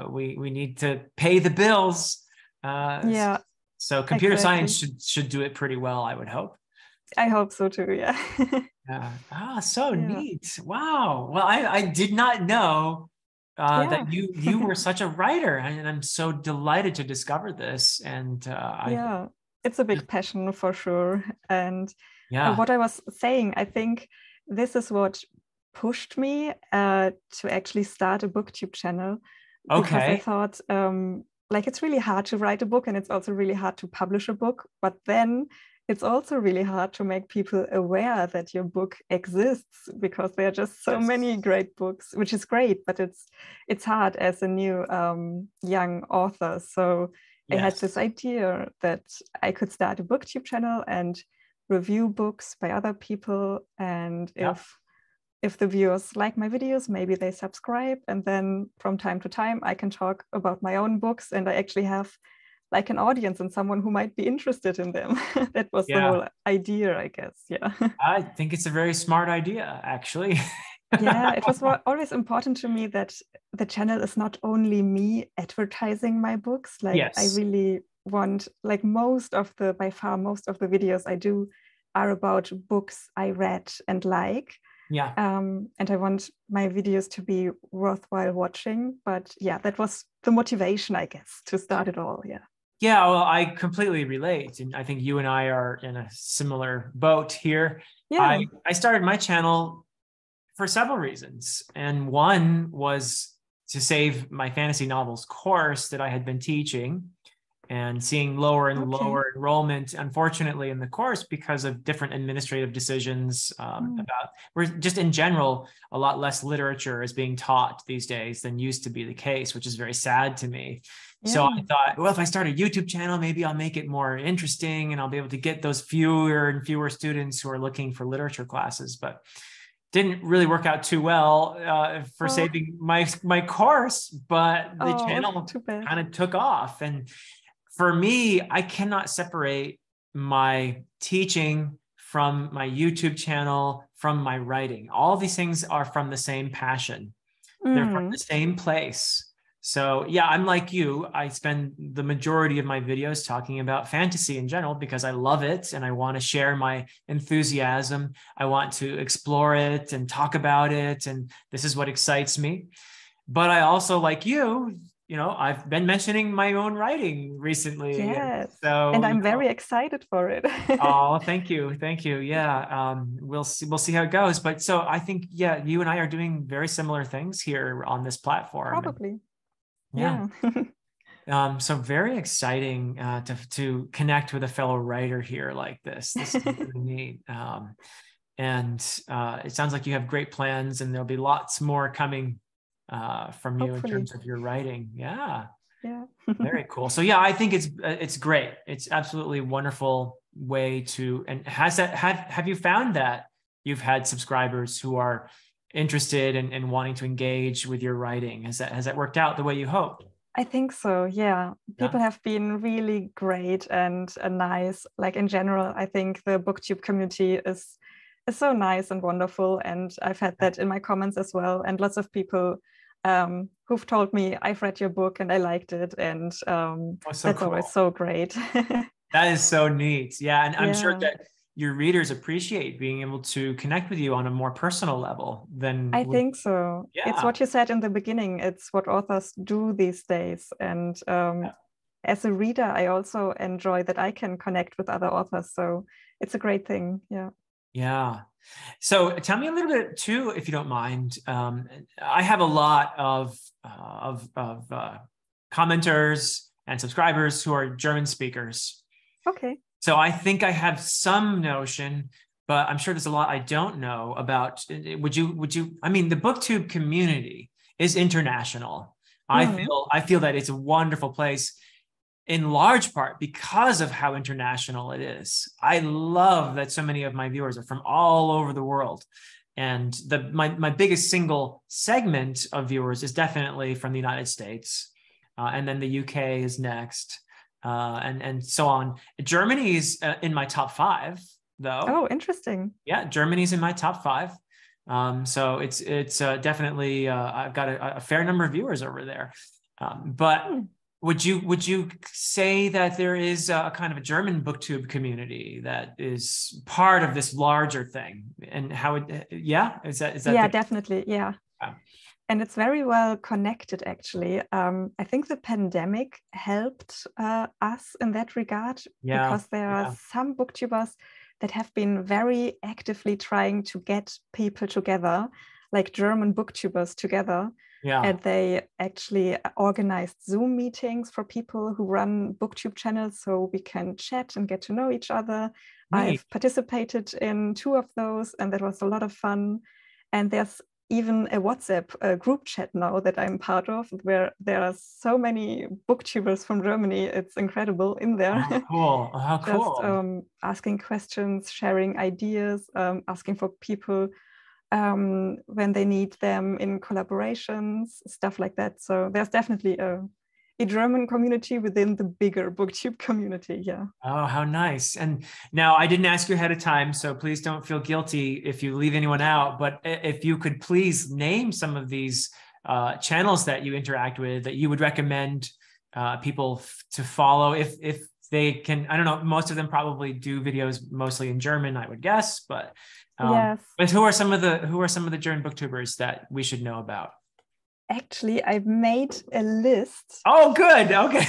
we need to pay the bills. Yeah. So computer science should do it pretty well, I would hope. I hope so too, yeah. Neat. Wow. Well, I did not know that you were such a writer, and I'm so delighted to discover this. And it's a big passion for sure. And what I was saying, I think this is what pushed me to actually start a Booktube channel, because I thought it's really hard to write a book, and it's also really hard to publish a book, but then it's also really hard to make people aware that your book exists, because there are just so many great books, which is great, but it's hard as a new young author. So I had this idea that I could start a Booktube channel and review books by other people, and if the viewers like my videos, maybe they subscribe, and then from time to time I can talk about my own books, and I actually have like an audience and someone who might be interested in them. That was the whole idea, I guess. Yeah. I think it's a very smart idea, actually. Yeah, it was always important to me that the channel is not only me advertising my books. I really want, by far most of the videos I do are about books I read and like. Yeah. And I want my videos to be worthwhile watching. But yeah, that was the motivation, I guess, to start it all. Yeah. Yeah, well, I completely relate. And I think you and I are in a similar boat here. Yeah. I started my channel for several reasons. And one was to save my fantasy novels course that I had been teaching, and seeing lower and lower enrollment, unfortunately, in the course because of different administrative decisions we're just in general, a lot less literature is being taught these days than used to be the case, which is very sad to me. Yeah. So I thought, well, if I start a YouTube channel, maybe I'll make it more interesting, and I'll be able to get those fewer and fewer students who are looking for literature classes. But didn't really work out too well for saving my course, but the channel kind of took off. And for me, I cannot separate my teaching from my YouTube channel, from my writing. All these things are from the same passion. They're from the same place. So yeah, I'm like you. I spend the majority of my videos talking about fantasy in general because I love it and I want to share my enthusiasm. I want to explore it and talk about it. And this is what excites me. But I also, like you, I've been mentioning my own writing recently. Yes. And I'm very excited for it. Oh, thank you. Thank you. Yeah. We'll see how it goes. But so I think, you and I are doing very similar things here on this platform. Probably. Yeah. So very exciting to connect with a fellow writer here like this. This is really neat. And it sounds like you have great plans, and there'll be lots more coming from you. Hopefully. In terms of your writing. Yeah. Very cool. So yeah, I think it's great. It's absolutely wonderful way to, and have you found that you've had subscribers who are interested and wanting to engage with your writing? Has that worked out the way you hoped? I think so. Yeah. People have been really great and nice. Like in general, I think the Booktube community is so nice and wonderful. And I've had that in my comments as well. And lots of people who've told me, I've read your book and I liked it. And that's cool. Always so great. That is so neat. Yeah. And I'm sure that your readers appreciate being able to connect with you on a more personal level than I think so. Yeah. It's what you said in the beginning. It's what authors do these days. And as a reader, I also enjoy that I can connect with other authors. So it's a great thing. Yeah. Yeah. So tell me a little bit too, if you don't mind. I have a lot of commenters and subscribers who are German speakers. Okay. So I think I have some notion, but I'm sure there's a lot I don't know about. Would you, I mean, the Booktube community is international. Mm-hmm. I feel that it's a wonderful place in large part because of how international it is. I love that so many of my viewers are from all over the world. And my biggest single segment of viewers is definitely from the United States. And then the UK is next. And so on. Germany's in my top 5, though. Oh, interesting. Yeah, Germany's in my top 5. So it's definitely I've got a fair number of viewers over there. But would you say that there is a kind of a German Booktube community that is part of this larger thing? And how it? Yeah, is that? Yeah, definitely. Yeah. And it's very well connected, actually. I think the pandemic helped us in that regard, because there are some booktubers that have been very actively trying to get people together, like German booktubers together. Yeah. And they actually organized Zoom meetings for people who run Booktube channels so we can chat and get to know each other. Neat. I've participated in 2 of those, and that was a lot of fun. And there's even a WhatsApp group chat now that I'm part of, where there are so many booktubers from Germany. It's incredible in there. Oh, cool. Oh, cool. Just asking questions, sharing ideas, asking for people when they need them in collaborations, stuff like that. So there's definitely a German community within the bigger Booktube community. Yeah. Oh, how nice. And now I didn't ask you ahead of time, so please don't feel guilty if you leave anyone out, but if you could please name some of these channels that you interact with that you would recommend people to follow if they can. I don't know, most of them probably do videos mostly in German, I would guess, but yes. But who are some of the German booktubers that we should know about? Actually, I've made a list. Oh, good. Okay.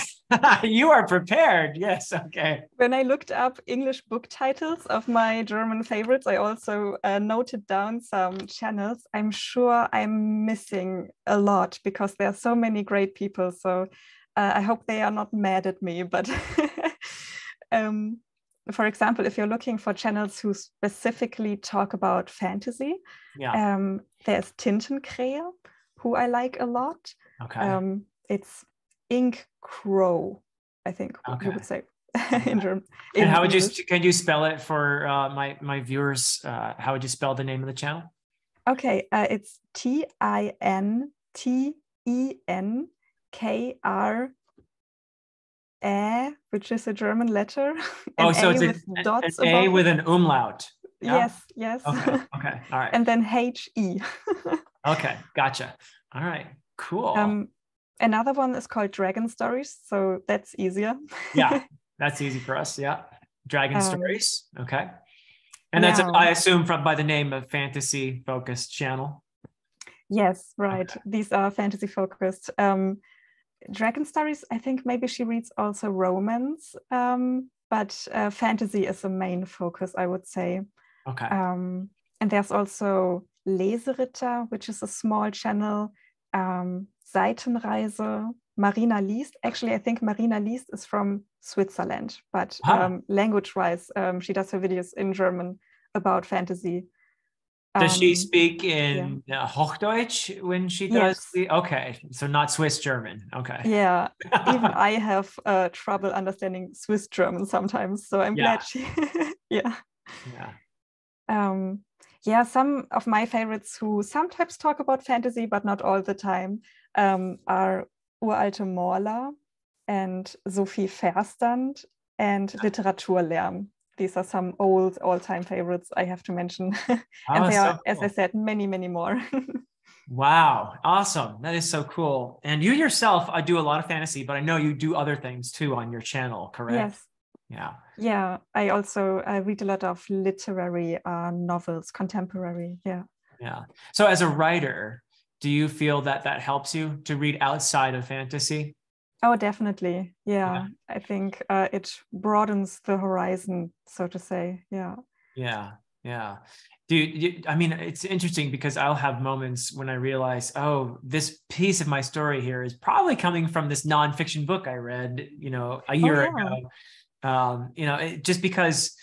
You are prepared. Yes. Okay. When I looked up English book titles of my German favorites, I also noted down some channels. I'm sure I'm missing a lot because there are so many great people. So I hope they are not mad at me. But for example, if you're looking for channels who specifically talk about fantasy, there's Tintenkrähe, who I like a lot. Okay. It's Ink Crow, I think you would say in German. And how would can you spell it for my viewers? How would you spell the name of the channel? Okay, it's TINTENKRÄ, which is a German letter. Oh, so it's an A with an umlaut. Yeah? Yes. Okay. All right. And then HE. Okay, gotcha. All right, cool. Another one is called Dragon Stories, so that's easier. Yeah, that's easy for us. Yeah, Dragon Stories. Okay, and that's I assume by the name of fantasy focused channel. Yes, right. Okay. These are fantasy focused. Dragon Stories, I think maybe she reads also romance, but fantasy is the main focus, I would say. Okay. And there's also Leseritter, which is a small channel, Seitenreise, Marina Liest. Actually, I think Marina Liest is from Switzerland, but language-wise, she does her videos in German about fantasy. Does she speak in Hochdeutsch when she does? Yes. Okay, so not Swiss German. Okay. Yeah, even I have trouble understanding Swiss German sometimes, so I'm glad she. Yeah. Some of my favorites who sometimes talk about fantasy, but not all the time, are Uralte Morla and Sophie Verstand and Literaturlärm. These are some all-time favorites I have to mention. And there are, as I said, many, many more. Wow, awesome. That is so cool. And you yourself, I do a lot of fantasy, but I know you do other things too on your channel, correct? Yes. Yeah, I also read a lot of literary novels, contemporary. Yeah. So as a writer, do you feel that that helps you to read outside of fantasy? Oh, definitely. Yeah. I think it broadens the horizon, so to say. Yeah. I mean, it's interesting because I'll have moments when I realize, oh, this piece of my story here is probably coming from this nonfiction book I read, a year ago. Just because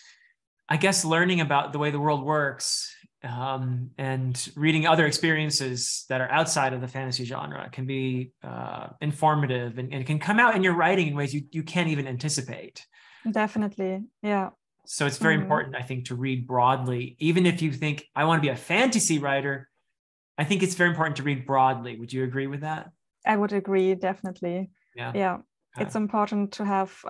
I guess learning about the way the world works and reading other experiences that are outside of the fantasy genre can be informative and it can come out in your writing in ways you can't even anticipate. Definitely. Yeah. So it's very important, I think, to read broadly. Even if you think, I want to be a fantasy writer, I think it's very important to read broadly. Would you agree with that? I would agree, definitely. Yeah. It's important to have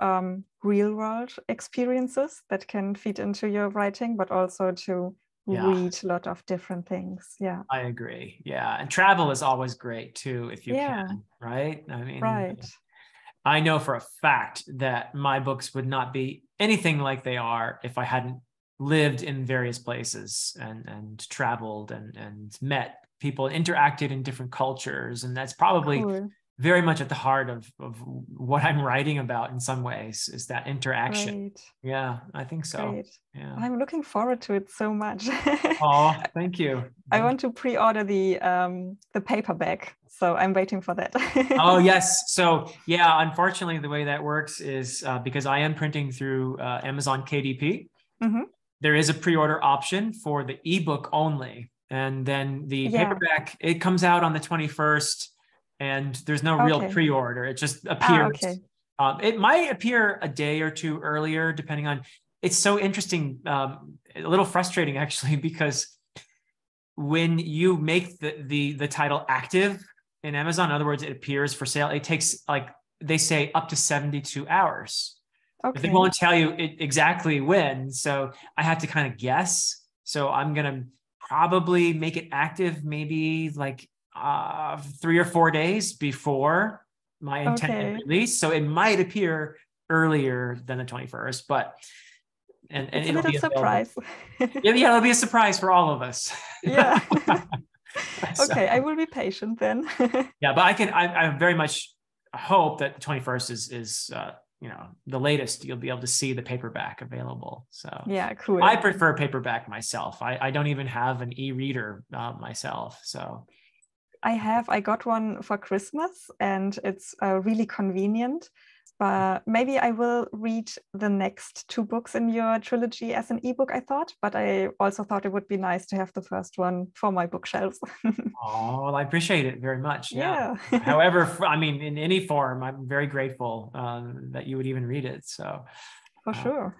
real world experiences that can feed into your writing, but also to read a lot of different things. Yeah. I agree. Yeah. And travel is always great too, if you can, right? I mean, I know for a fact that my books would not be anything like they are if I hadn't lived in various places and traveled and met people, interacted in different cultures. And that's probably very much at the heart of what I'm writing about in some ways, is that interaction. Great. Yeah, I think so. Great. Yeah. I'm looking forward to it so much. Oh, thank you. I want to pre-order the paperback, so I'm waiting for that. Oh, yes. So yeah, unfortunately, the way that works is because I am printing through Amazon KDP, there is a pre-order option for the ebook only. And then the paperback, it comes out on the 21st. And there's no real pre-order. It just appears. It might appear a day or two earlier, depending on. It's so interesting, a little frustrating actually, because when you make the title active in Amazon, in other words, it appears for sale, it takes, like they say, up to 72 hours. But they won't tell you exactly when. So I have to kind of guess. So I'm gonna probably make it active maybe like 3 or 4 days before my intended release. So it might appear earlier than the 21st, but it's it'll be a surprise. It'll be a surprise for all of us. Yeah. Okay, I will be patient then. Yeah, but I very much hope that the 21st is the latest you'll be able to see the paperback available. So yeah, cool. I prefer paperback myself. I don't even have an e-reader myself. So I got one for Christmas and it's really convenient, but maybe I will read the next 2 books in your trilogy as an ebook, I thought, but I also thought it would be nice to have the first one for my bookshelves. Oh, well, I appreciate it very much. Yeah. However, I mean, in any form, I'm very grateful that you would even read it. So for sure.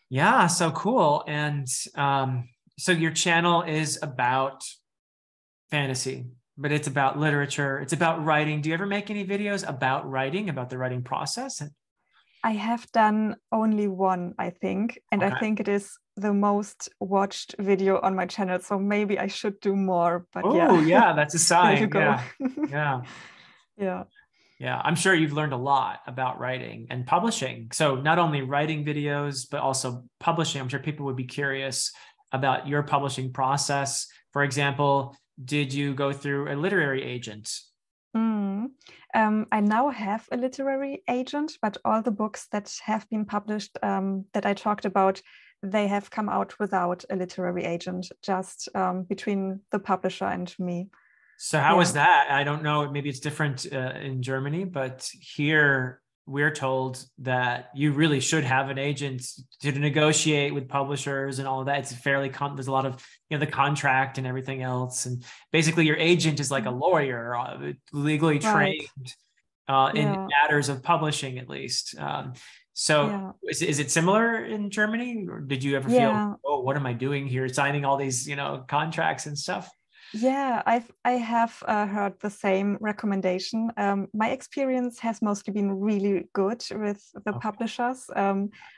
Yeah, so cool. And so your channel is about fantasy, but it's about literature. It's about writing. Do you ever make any videos about writing, about the writing process? I have done only one, I think. And I think it is the most watched video on my channel. So maybe I should do more. But yeah, that's a sign. There you go. Yeah, I'm sure you've learned a lot about writing and publishing. So not only writing videos, but also publishing. I'm sure people would be curious about your publishing process. For example, did you go through a literary agent? I now have a literary agent, but all the books that have been published that I talked about, they have come out without a literary agent, just between the publisher and me. So how is that? I don't know. Maybe it's different in Germany, but here we're told that you really should have an agent to negotiate with publishers and all of that. It's fairly there's a lot of, the contract and everything else. And basically your agent is like a lawyer, legally trained in matters of publishing, at least. Is it similar in Germany, or did you ever feel, oh, what am I doing here, signing all these, contracts and stuff? Yeah, I have heard the same recommendation. My experience has mostly been really good with the publishers,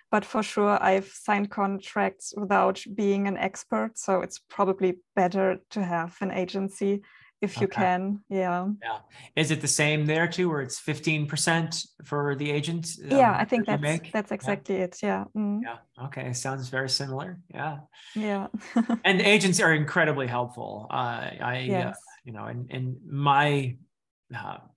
but for sure I've signed contracts without being an expert. So it's probably better to have an agency if you can. Yeah. Is it the same there too, where it's 15% for the agent? Yeah, I think that's exactly it. Yeah. Mm. Yeah. Okay. Sounds very similar. Yeah. Yeah. And agents are incredibly helpful. In my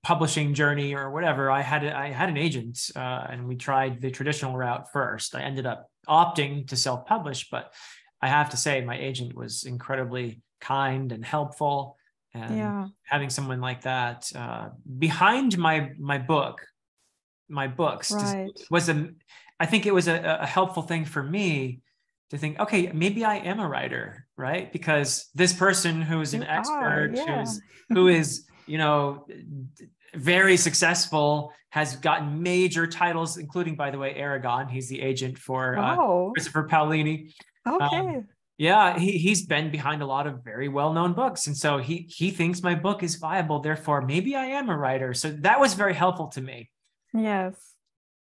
publishing journey or whatever, I had an agent, and we tried the traditional route first. I ended up opting to self-publish, but I have to say my agent was incredibly kind and helpful. And having someone like that behind my books was I think it was a helpful thing for me to think, okay, maybe I am a writer, right? Because this person who is an expert, who is very successful, has gotten major titles, including, by the way, Aragon. He's the agent for Christopher Paolini. Okay. He's been behind a lot of very well-known books. And so he thinks my book is viable. Therefore, maybe I am a writer. So that was very helpful to me. Yes.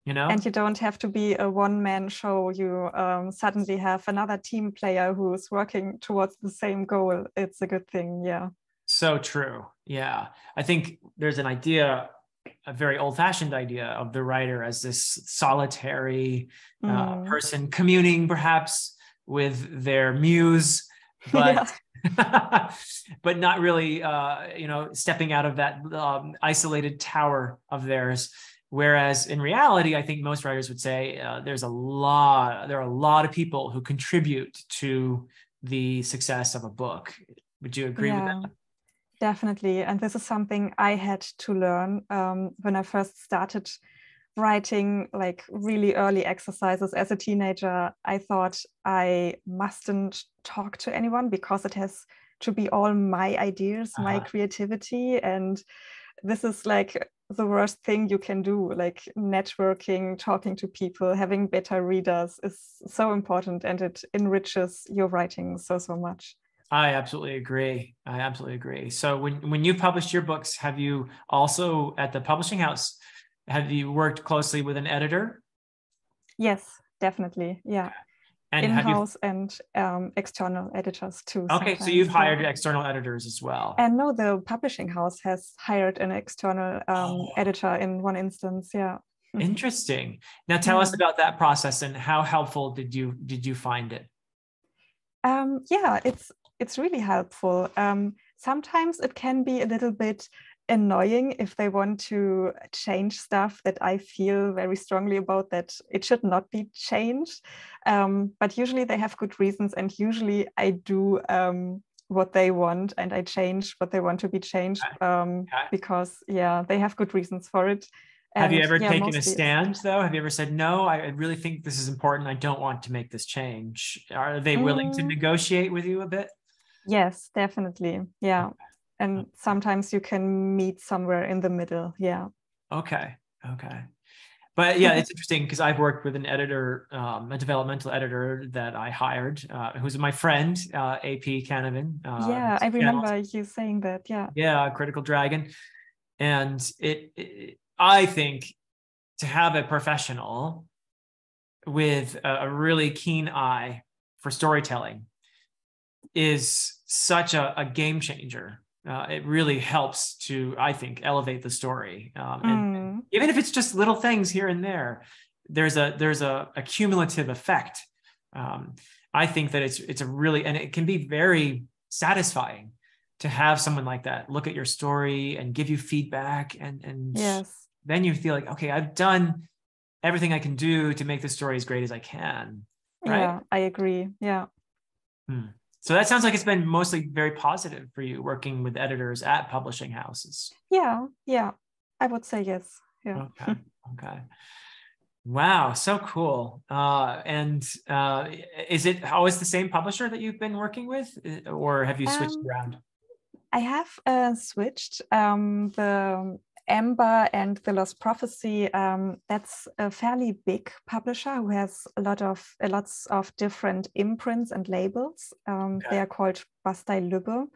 And you don't have to be a one-man show. You suddenly have another team player who's working towards the same goal. It's a good thing. Yeah. So true. Yeah. I think there's an idea, a very old-fashioned idea of the writer as this solitary person communing perhaps with their muse, but but not really stepping out of that isolated tower of theirs. Whereas in reality, I think most writers would say there are a lot of people who contribute to the success of a book. Would you agree with that? Definitely. And this is something I had to learn when I first started writing, like really early exercises as a teenager. I thought I mustn't talk to anyone because it has to be all my ideas, my creativity. And this is like the worst thing you can do. Like networking, talking to people, having better readers is so important, and it enriches your writing so much. I absolutely agree. So when you published your books, have you also, at the publishing house, have you worked closely with an editor? Yes, definitely. Yeah. And in-house and external editors too. Okay, so you've hired external editors as well. And no, the publishing house has hired an external editor in one instance. Yeah. Interesting. Now tell us about that process and how helpful did you find it? It's really helpful. Sometimes it can be a little bit annoying if they want to change stuff that I feel very strongly about that it should not be changed. But usually they have good reasons, and usually I do what they want and I change what they want to be changed because they have good reasons for it. And have you ever taken a stand though? Have you ever said, no, I really think this is important, I don't want to make this change? Are they willing to negotiate with you a bit? Yes, definitely. Yeah. And sometimes you can meet somewhere in the middle. Yeah. Okay. But it's interesting because I've worked with an editor, a developmental editor that I hired, who's my friend, AP Canavan. I remember you saying that. Yeah. Yeah, Critical Dragon. And I think to have a professional with a really keen eye for storytelling is such a game changer. It really helps to, I think, elevate the story. And even if it's just little things here and there, there's a cumulative effect. I think that it's a really, and it can be very satisfying to have someone like that look at your story and give you feedback. And then you feel like, okay, I've done everything I can do to make the story as great as I can. Right? Yeah, I agree. Yeah. So that sounds like it's been mostly very positive for you working with editors at publishing houses. Yeah, I would say yes. Yeah. Okay. Wow, so cool. And is it always the same publisher that you've been working with, or have you switched around? I have switched. The Amber and the Lost Prophecy, that's a fairly big publisher who has lots of different imprints and labels. They are called Bastei Lübbe.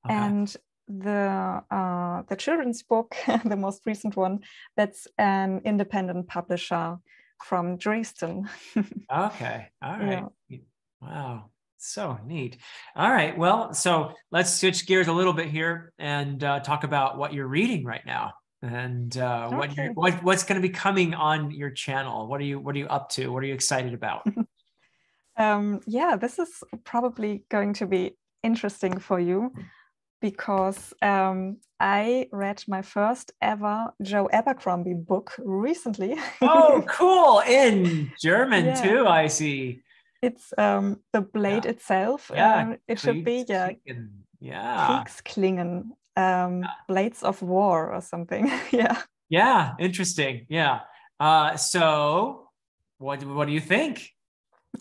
And the children's book, the most recent one, that's an independent publisher from Dresden. Okay, all right. Yeah. Wow, so neat. All right, well, so let's switch gears a little bit here and talk about what you're reading right now, and what's going to be coming on your channel. What are you up to? What are you excited about? Yeah, this is probably going to be interesting for you, because I read my first ever Joe Abercrombie book recently. Oh, cool. In German too, I see. It's the blade itself. It should be Kriegsklingen, blades of war or something. Yeah, interesting. Yeah. So what do you think?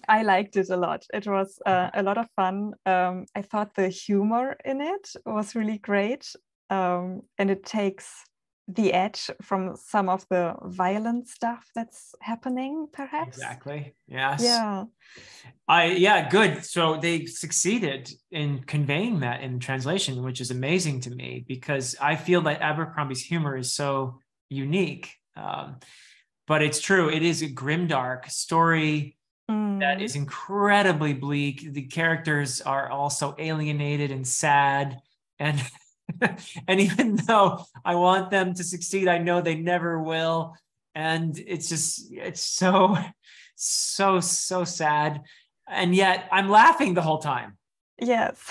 I liked it a lot. It was a lot of fun. I thought the humor in it was really great. And it takes the edge from some of the violent stuff that's happening, perhaps. Exactly. Yes. Yeah. Good. So they succeeded in conveying that in translation, which is amazing to me, because I feel that Abercrombie's humor is so unique. But it's true. It is a grimdark story that is incredibly bleak. The characters are also alienated and sad. And and even though I want them to succeed, I know they never will. And it's so sad. And yet I'm laughing the whole time. Yes.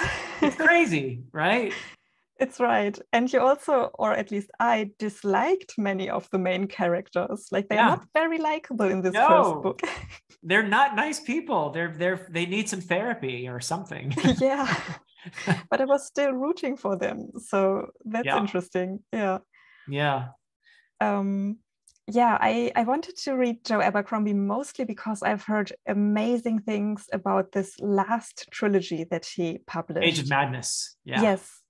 It's crazy, right? It's right. And you also, or at least I, disliked many of the main characters. Like they're not very likable in this first book. They're not nice people. They need some therapy or something. Yeah. But I was still rooting for them. So that's interesting. Yeah. Yeah. I wanted to read Joe Abercrombie mostly because I've heard amazing things about this last trilogy that he published. Age of Madness. Yeah. Yes,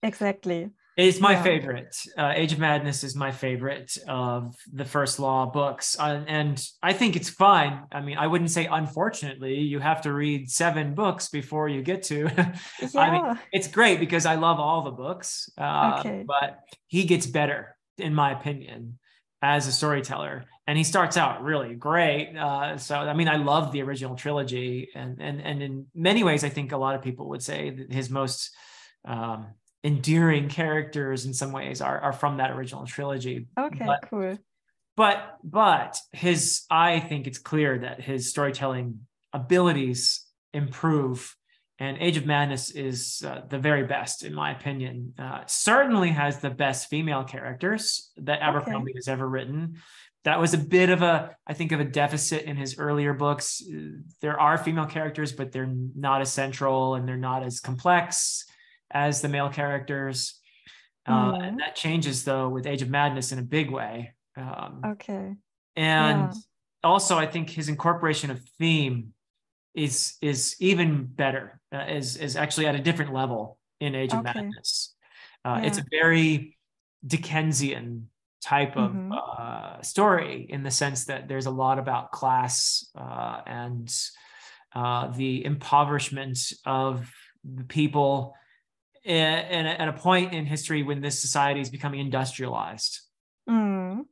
exactly. It's my favorite. Age of Madness is my favorite of the First Law books. And I think it's fine. I mean, I wouldn't say unfortunately, you have to read 7 books before you get to. I mean, it's great because I love all the books. But he gets better, in my opinion, as a storyteller. And he starts out really great. So, I mean, I love the original trilogy. And in many ways, I think a lot of people would say that his most endearing characters in some ways are from that original trilogy. Cool. But I think it's clear that his storytelling abilities improve, and Age of Madness is the very best, in my opinion. Certainly has the best female characters that Abercrombie has ever written. That was a bit of a deficit in his earlier books. There are female characters, but they're not as central and they're not as complex as the male characters. And that changes though with Age of Madness in a big way. And also I think his incorporation of theme is even better, is actually at a different level in Age of Madness. It's a very Dickensian type of story, in the sense that there's a lot about class and the impoverishment of the people at a point in history when this society is becoming industrialized, and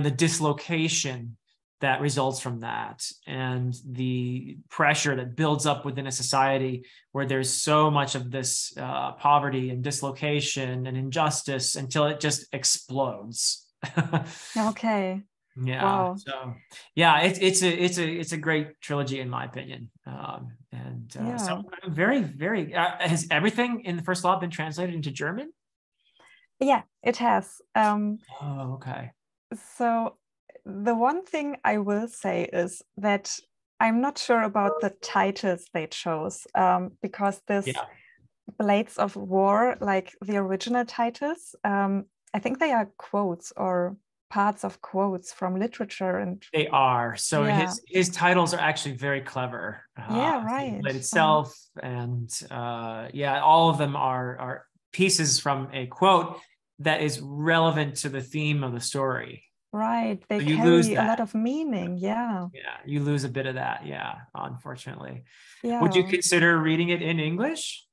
the dislocation that results from that, and the pressure that builds up within a society where there's so much of this poverty and dislocation and injustice until it just explodes. Wow. So it's a great trilogy in my opinion. So I'm very has everything in the First Law been translated into German? Yeah, it has. Okay. So the one thing I will say is that I'm not sure about the titles they chose, because this Blades of War, like the original titles, I think they are quotes or parts of quotes from literature, and they are. So his titles are actually very clever. Right. Blade itself, and all of them are pieces from a quote that is relevant to the theme of the story. Right. They carry a lot of meaning. Yeah. Yeah, you lose a bit of that. Yeah, unfortunately. Yeah. Would you consider reading it in English?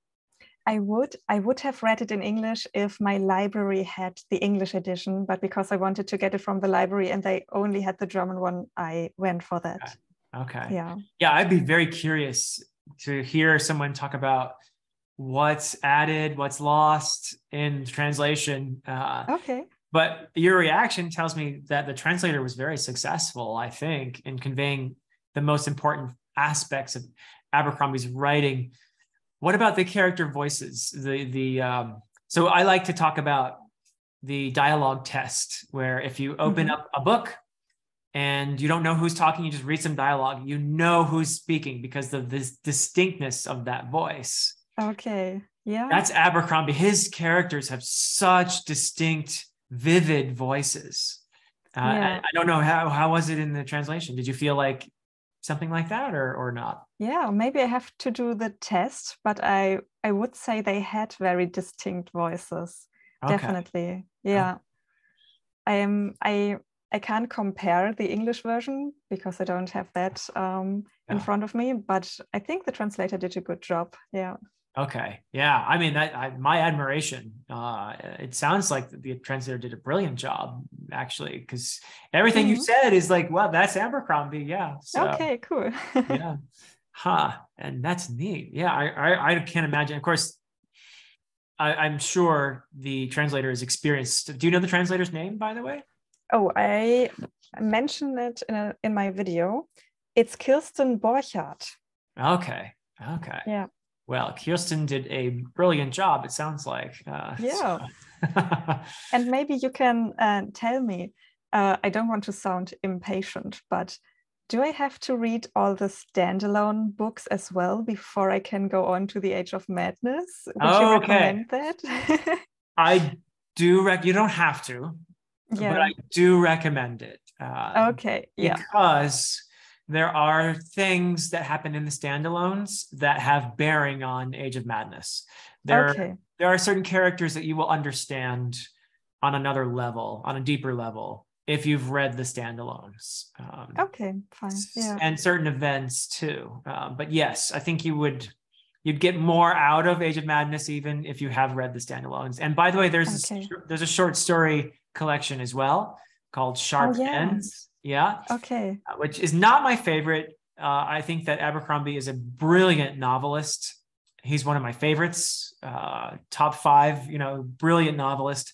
I would have read it in English if my library had the English edition, but because I wanted to get it from the library and they only had the German one, I went for that. Okay. Yeah. Yeah, I'd be very curious to hear someone talk about what's added, what's lost in translation. Okay. But your reaction tells me that the translator was very successful, I think, in conveying the most important aspects of Abercrombie's writing. What about the character voices? So I like to talk about the dialogue test, where if you open up a book and you don't know who's talking, you just read some dialogue. You know who's speaking because of this distinctness of that voice. Okay, yeah. That's Abercrombie. His characters have such distinct, vivid voices. I don't know, how was it in the translation? Did you feel like something like that or not? Yeah, maybe I have to do the test, but I would say they had very distinct voices. Okay. Definitely. Yeah. I can't compare the English version because I don't have that in front of me, but I think the translator did a good job. Yeah. Okay. Yeah. I mean, my admiration. It sounds like the translator did a brilliant job, actually, because everything you said is like, well, that's Abercrombie. Yeah. So, okay, cool. Yeah. And that's neat. Yeah. I can't imagine. Of course, I'm sure the translator is experienced. Do you know the translator's name, by the way? Oh, I mentioned it in my video. It's Kirsten Borchardt. Okay. Okay. Yeah. Well, Kirsten did a brilliant job, it sounds like. And maybe you can tell me, I don't want to sound impatient, but do I have to read all the standalone books as well before I can go on to the Age of Madness? Would you recommend that? I do. You don't have to, but I do recommend it. Okay, because there are things that happen in the standalones that have bearing on Age of Madness. There are certain characters that you will understand on another level, on a deeper level, if you've read the standalones. Okay, fine. Yeah. And certain events too. But yes, I think you'd get more out of Age of Madness even if you have read the standalones. And by the way, there's a short story collection as well called Sharp Ends. Yeah. Okay. Which is not my favorite. I think that Abercrombie is a brilliant novelist. He's one of my favorites. Top 5, brilliant novelist.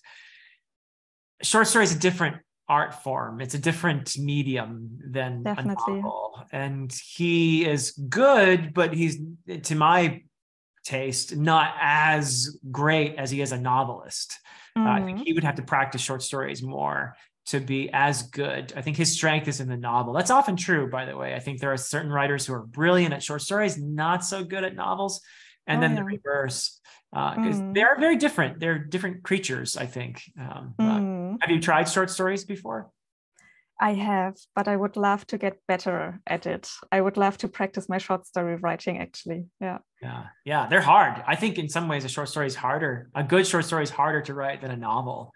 Short story is a different art form. It's a different medium than a novel. And he is good, but he's, to my taste, not as great as he is a novelist. I think he would have to practice short stories more to be as good. I think his strength is in the novel. That's often true, by the way. I think there are certain writers who are brilliant at short stories, not so good at novels, and then the reverse, because they are very different. They're different creatures, I think. Have you tried short stories before? I have, but I would love to get better at it. I would love to practice my short story writing, actually. Yeah, they're hard. I think in some ways a short story is harder. A good short story is harder to write than a novel.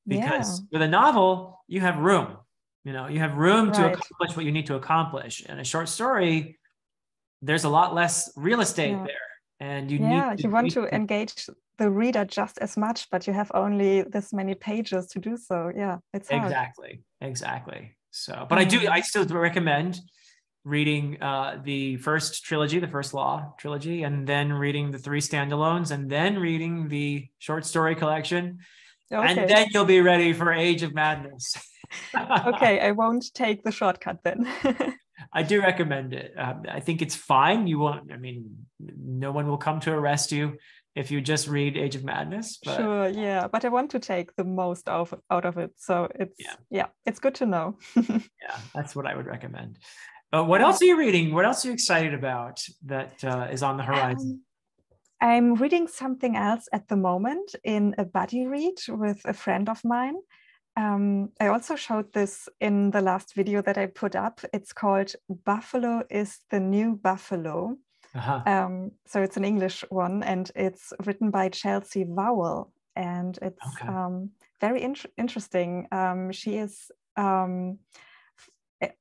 Because with a novel, you have room, you have room to accomplish what you need to accomplish. And a short story, there's a lot less real estate there. And you want to engage the reader just as much, but you have only this many pages to do so. Yeah, it's hard. Exactly. So, but I still recommend reading the first trilogy, the First Law trilogy, and then reading the 3 standalones, and then reading the short story collection. Okay. And then you'll be ready for Age of Madness. Okay, I won't take the shortcut then. I do recommend it. I think it's fine. No one will come to arrest you if you just read Age of Madness. But... Sure, yeah. But I want to take the most out of it. So it's good to know. Yeah, that's what I would recommend. What else are you reading? What else are you excited about that is on the horizon? I'm reading something else at the moment in a buddy read with a friend of mine. I also showed this in the last video that I put up. It's called Buffalo is the New Buffalo. So it's an English one, and it's written by Chelsea Vowell, and it's very interesting. She is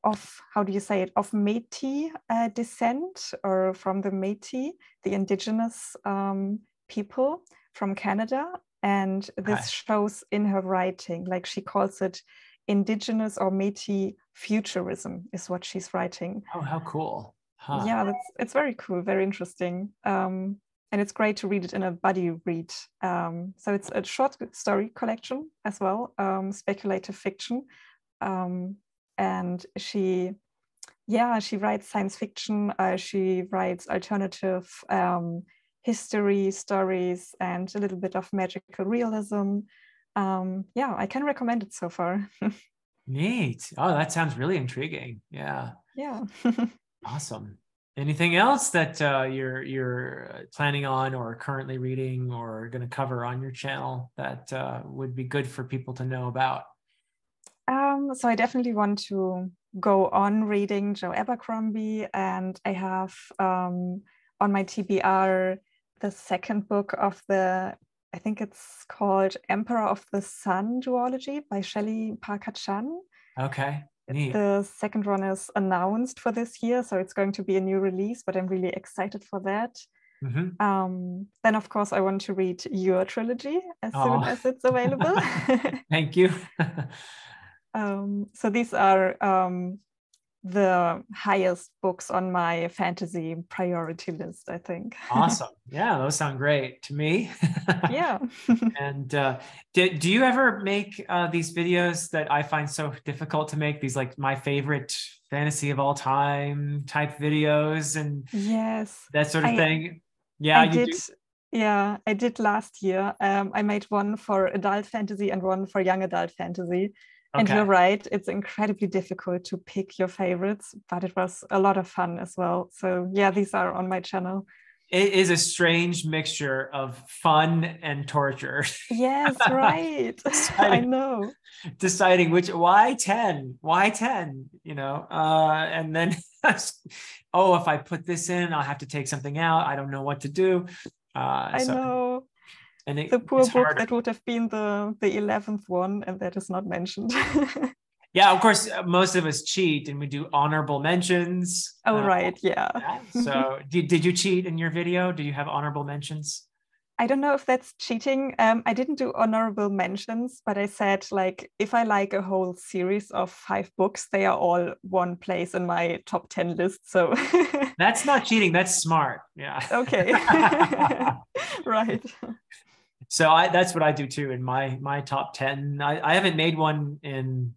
of, how do you say it, of Métis descent, or from the Métis, the indigenous people from Canada. And this shows in her writing, like she calls it indigenous or Métis futurism is what she's writing. Oh, how cool. Yeah, it's very cool, very interesting. And it's great to read it in a buddy read. So it's a short story collection as well, speculative fiction. And she writes science fiction. She writes alternative history stories and a little bit of magical realism. I can recommend it so far. Neat. Oh, that sounds really intriguing. Yeah. Yeah. Awesome. Anything else that you're planning on or currently reading or going to cover on your channel that would be good for people to know about? So I definitely want to go on reading Joe Abercrombie, and I have on my TBR the second book of I think it's called Emperor of the Sun duology by Shelley Parker Chan. Okay. Neat. The second one is announced for this year, so it's going to be a new release, but I'm really excited for that. Then, of course, I want to read your trilogy as soon as it's available. Thank you. So these are the highest books on my fantasy priority list, I think. Awesome. Yeah, those sound great to me. Yeah. And do you ever make these videos that I find so difficult to make, these like my favorite fantasy of all time type videos and that sort of thing? Yeah, I did. Yeah, I did last year. I made one for adult fantasy and one for young adult fantasy. And you're right, it's incredibly difficult to pick your favorites, but it was a lot of fun as well. So yeah, these are on my channel. It is a strange mixture of fun and torture. Yes, right. I know. Deciding why 10, you know, and then, oh, if I put this in, I'll have to take something out. I don't know what to do. I know. And the poor book that would have been the 11th one, and that is not mentioned. Yeah, of course, most of us cheat and we do honorable mentions. Oh, right. Yeah. So did you cheat in your video? Do you have honorable mentions? I don't know if that's cheating. I didn't do honorable mentions, but I said, like, if I like a whole series of 5 books, they are all one place in my top 10 list. So that's not cheating. That's smart. Yeah. Okay. Right. So that's what I do too in my top 10. I haven't made one in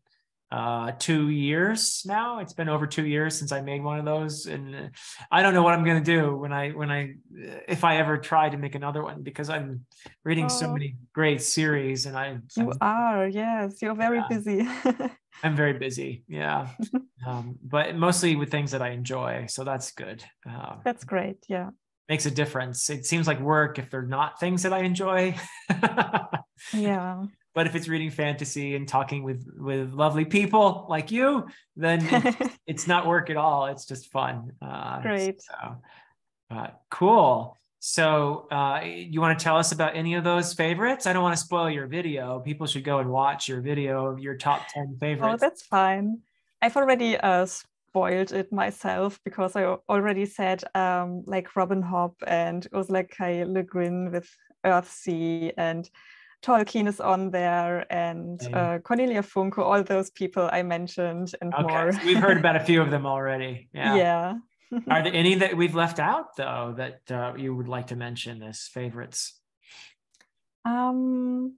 2 years now. It's been over 2 years since I made one of those, and I don't know what I'm going to do if I ever try to make another one, because I'm reading so many great series, and you're very busy. I'm very busy, yeah. But mostly with things that I enjoy, so that's good. That's great. Yeah, makes a difference. It seems like work if they're not things that I enjoy. Yeah. But if it's reading fantasy and talking with lovely people like you, then it's not work at all. It's just fun. Great. Cool. So you want to tell us about any of those favorites? I don't want to spoil your video. People should go and watch your video of your top 10 favorites. Oh, that's fine. I've already spoiled it myself, because I already said like Robin Hobb and Ursula Le Guin with Earthsea, and Tolkien is on there, and Cornelia Funke, all those people I mentioned, and more. So we've heard about a few of them already. Yeah. Are there any that we've left out, though, that you would like to mention as favorites? What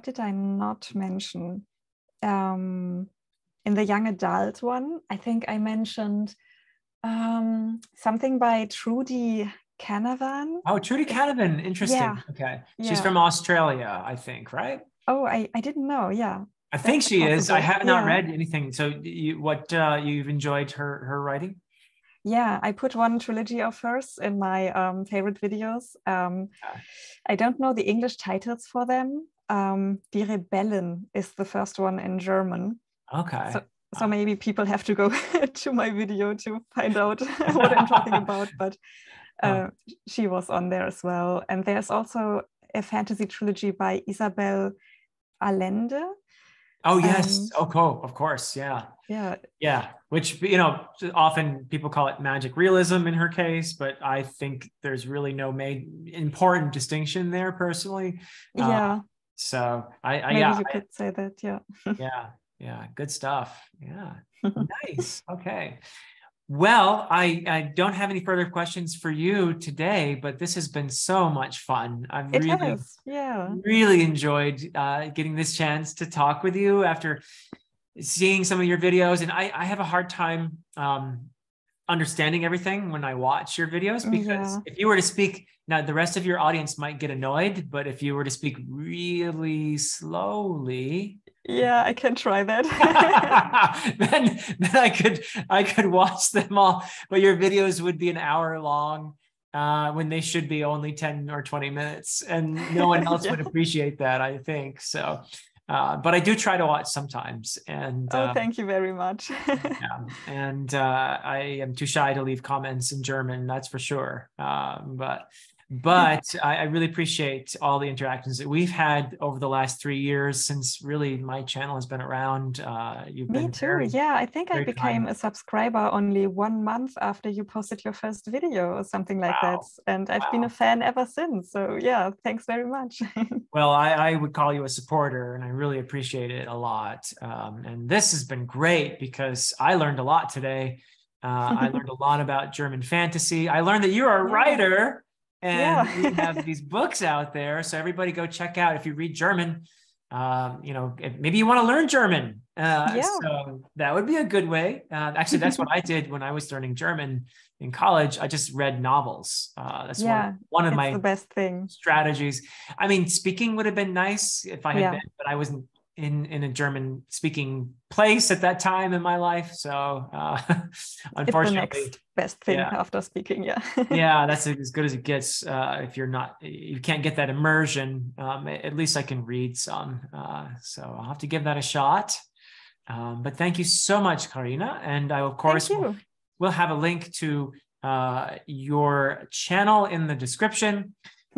did I not mention? In the young adult one, I think I mentioned something by Trudy Canavan. Oh, Trudy Canavan. Interesting. Yeah. Okay. She's from Australia, I think, right? Oh, I didn't know. Yeah. I think she is. I have not read anything. So you've enjoyed her writing? Yeah, I put one trilogy of hers in my favorite videos. I don't know the English titles for them. Die Rebellen is the first one in German. Okay. So maybe people have to go to my video to find out what I'm talking about. But she was on there as well. And there's also a fantasy trilogy by Isabel Allende. Oh, yes. Cool. Of course. Yeah. Yeah. Which, often people call it magic realism in her case, but I think there's really no important distinction there personally. So maybe you could say that. Yeah. Yeah. Good stuff. Yeah. Nice. Okay. Well, I don't have any further questions for you today, but this has been so much fun. I've really enjoyed getting this chance to talk with you after seeing some of your videos. And I have a hard time understanding everything when I watch your videos, because if you were to speak, now the rest of your audience might get annoyed, but if you were to speak really slowly, I can try that. then I could watch them all, but your videos would be an hour long when they should be only 10 or 20 minutes, and no one else would appreciate that, I think. So, but I do try to watch sometimes. And thank you very much. And I am too shy to leave comments in German, that's for sure. But I really appreciate all the interactions that we've had over the last 3 years since really my channel has been around. Me too. I think I became a subscriber only 1 month after you posted your first video or something like that. And I've been a fan ever since. So thanks very much. Well, I would call you a supporter, and I really appreciate it a lot. And this has been great because I learned a lot today. I learned a lot about German fantasy. I learned that you're a writer. And we have these books out there. So everybody go check out, if you read German, maybe you want to learn German. So that would be a good way. Actually, that's what I did when I was learning German in college. I just read novels. That's one of my the best thing strategies. I mean, speaking would have been nice if I had been, but I wasn't in a German speaking place at that time in my life. So unfortunately, it's the next best thing after speaking. That's as good as it gets. If you can't get that immersion, at least I can read some. So I'll have to give that a shot. But thank you so much, Carina. And I, of course, we'll have a link to your channel in the description.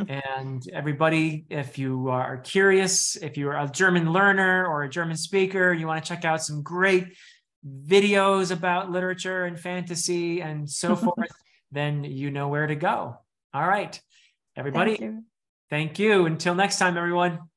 And everybody, if you are curious, if you're a German learner or a German speaker, you want to check out some great videos about literature and fantasy and so forth, then you know where to go. All right, everybody. Thank you. Until next time, everyone.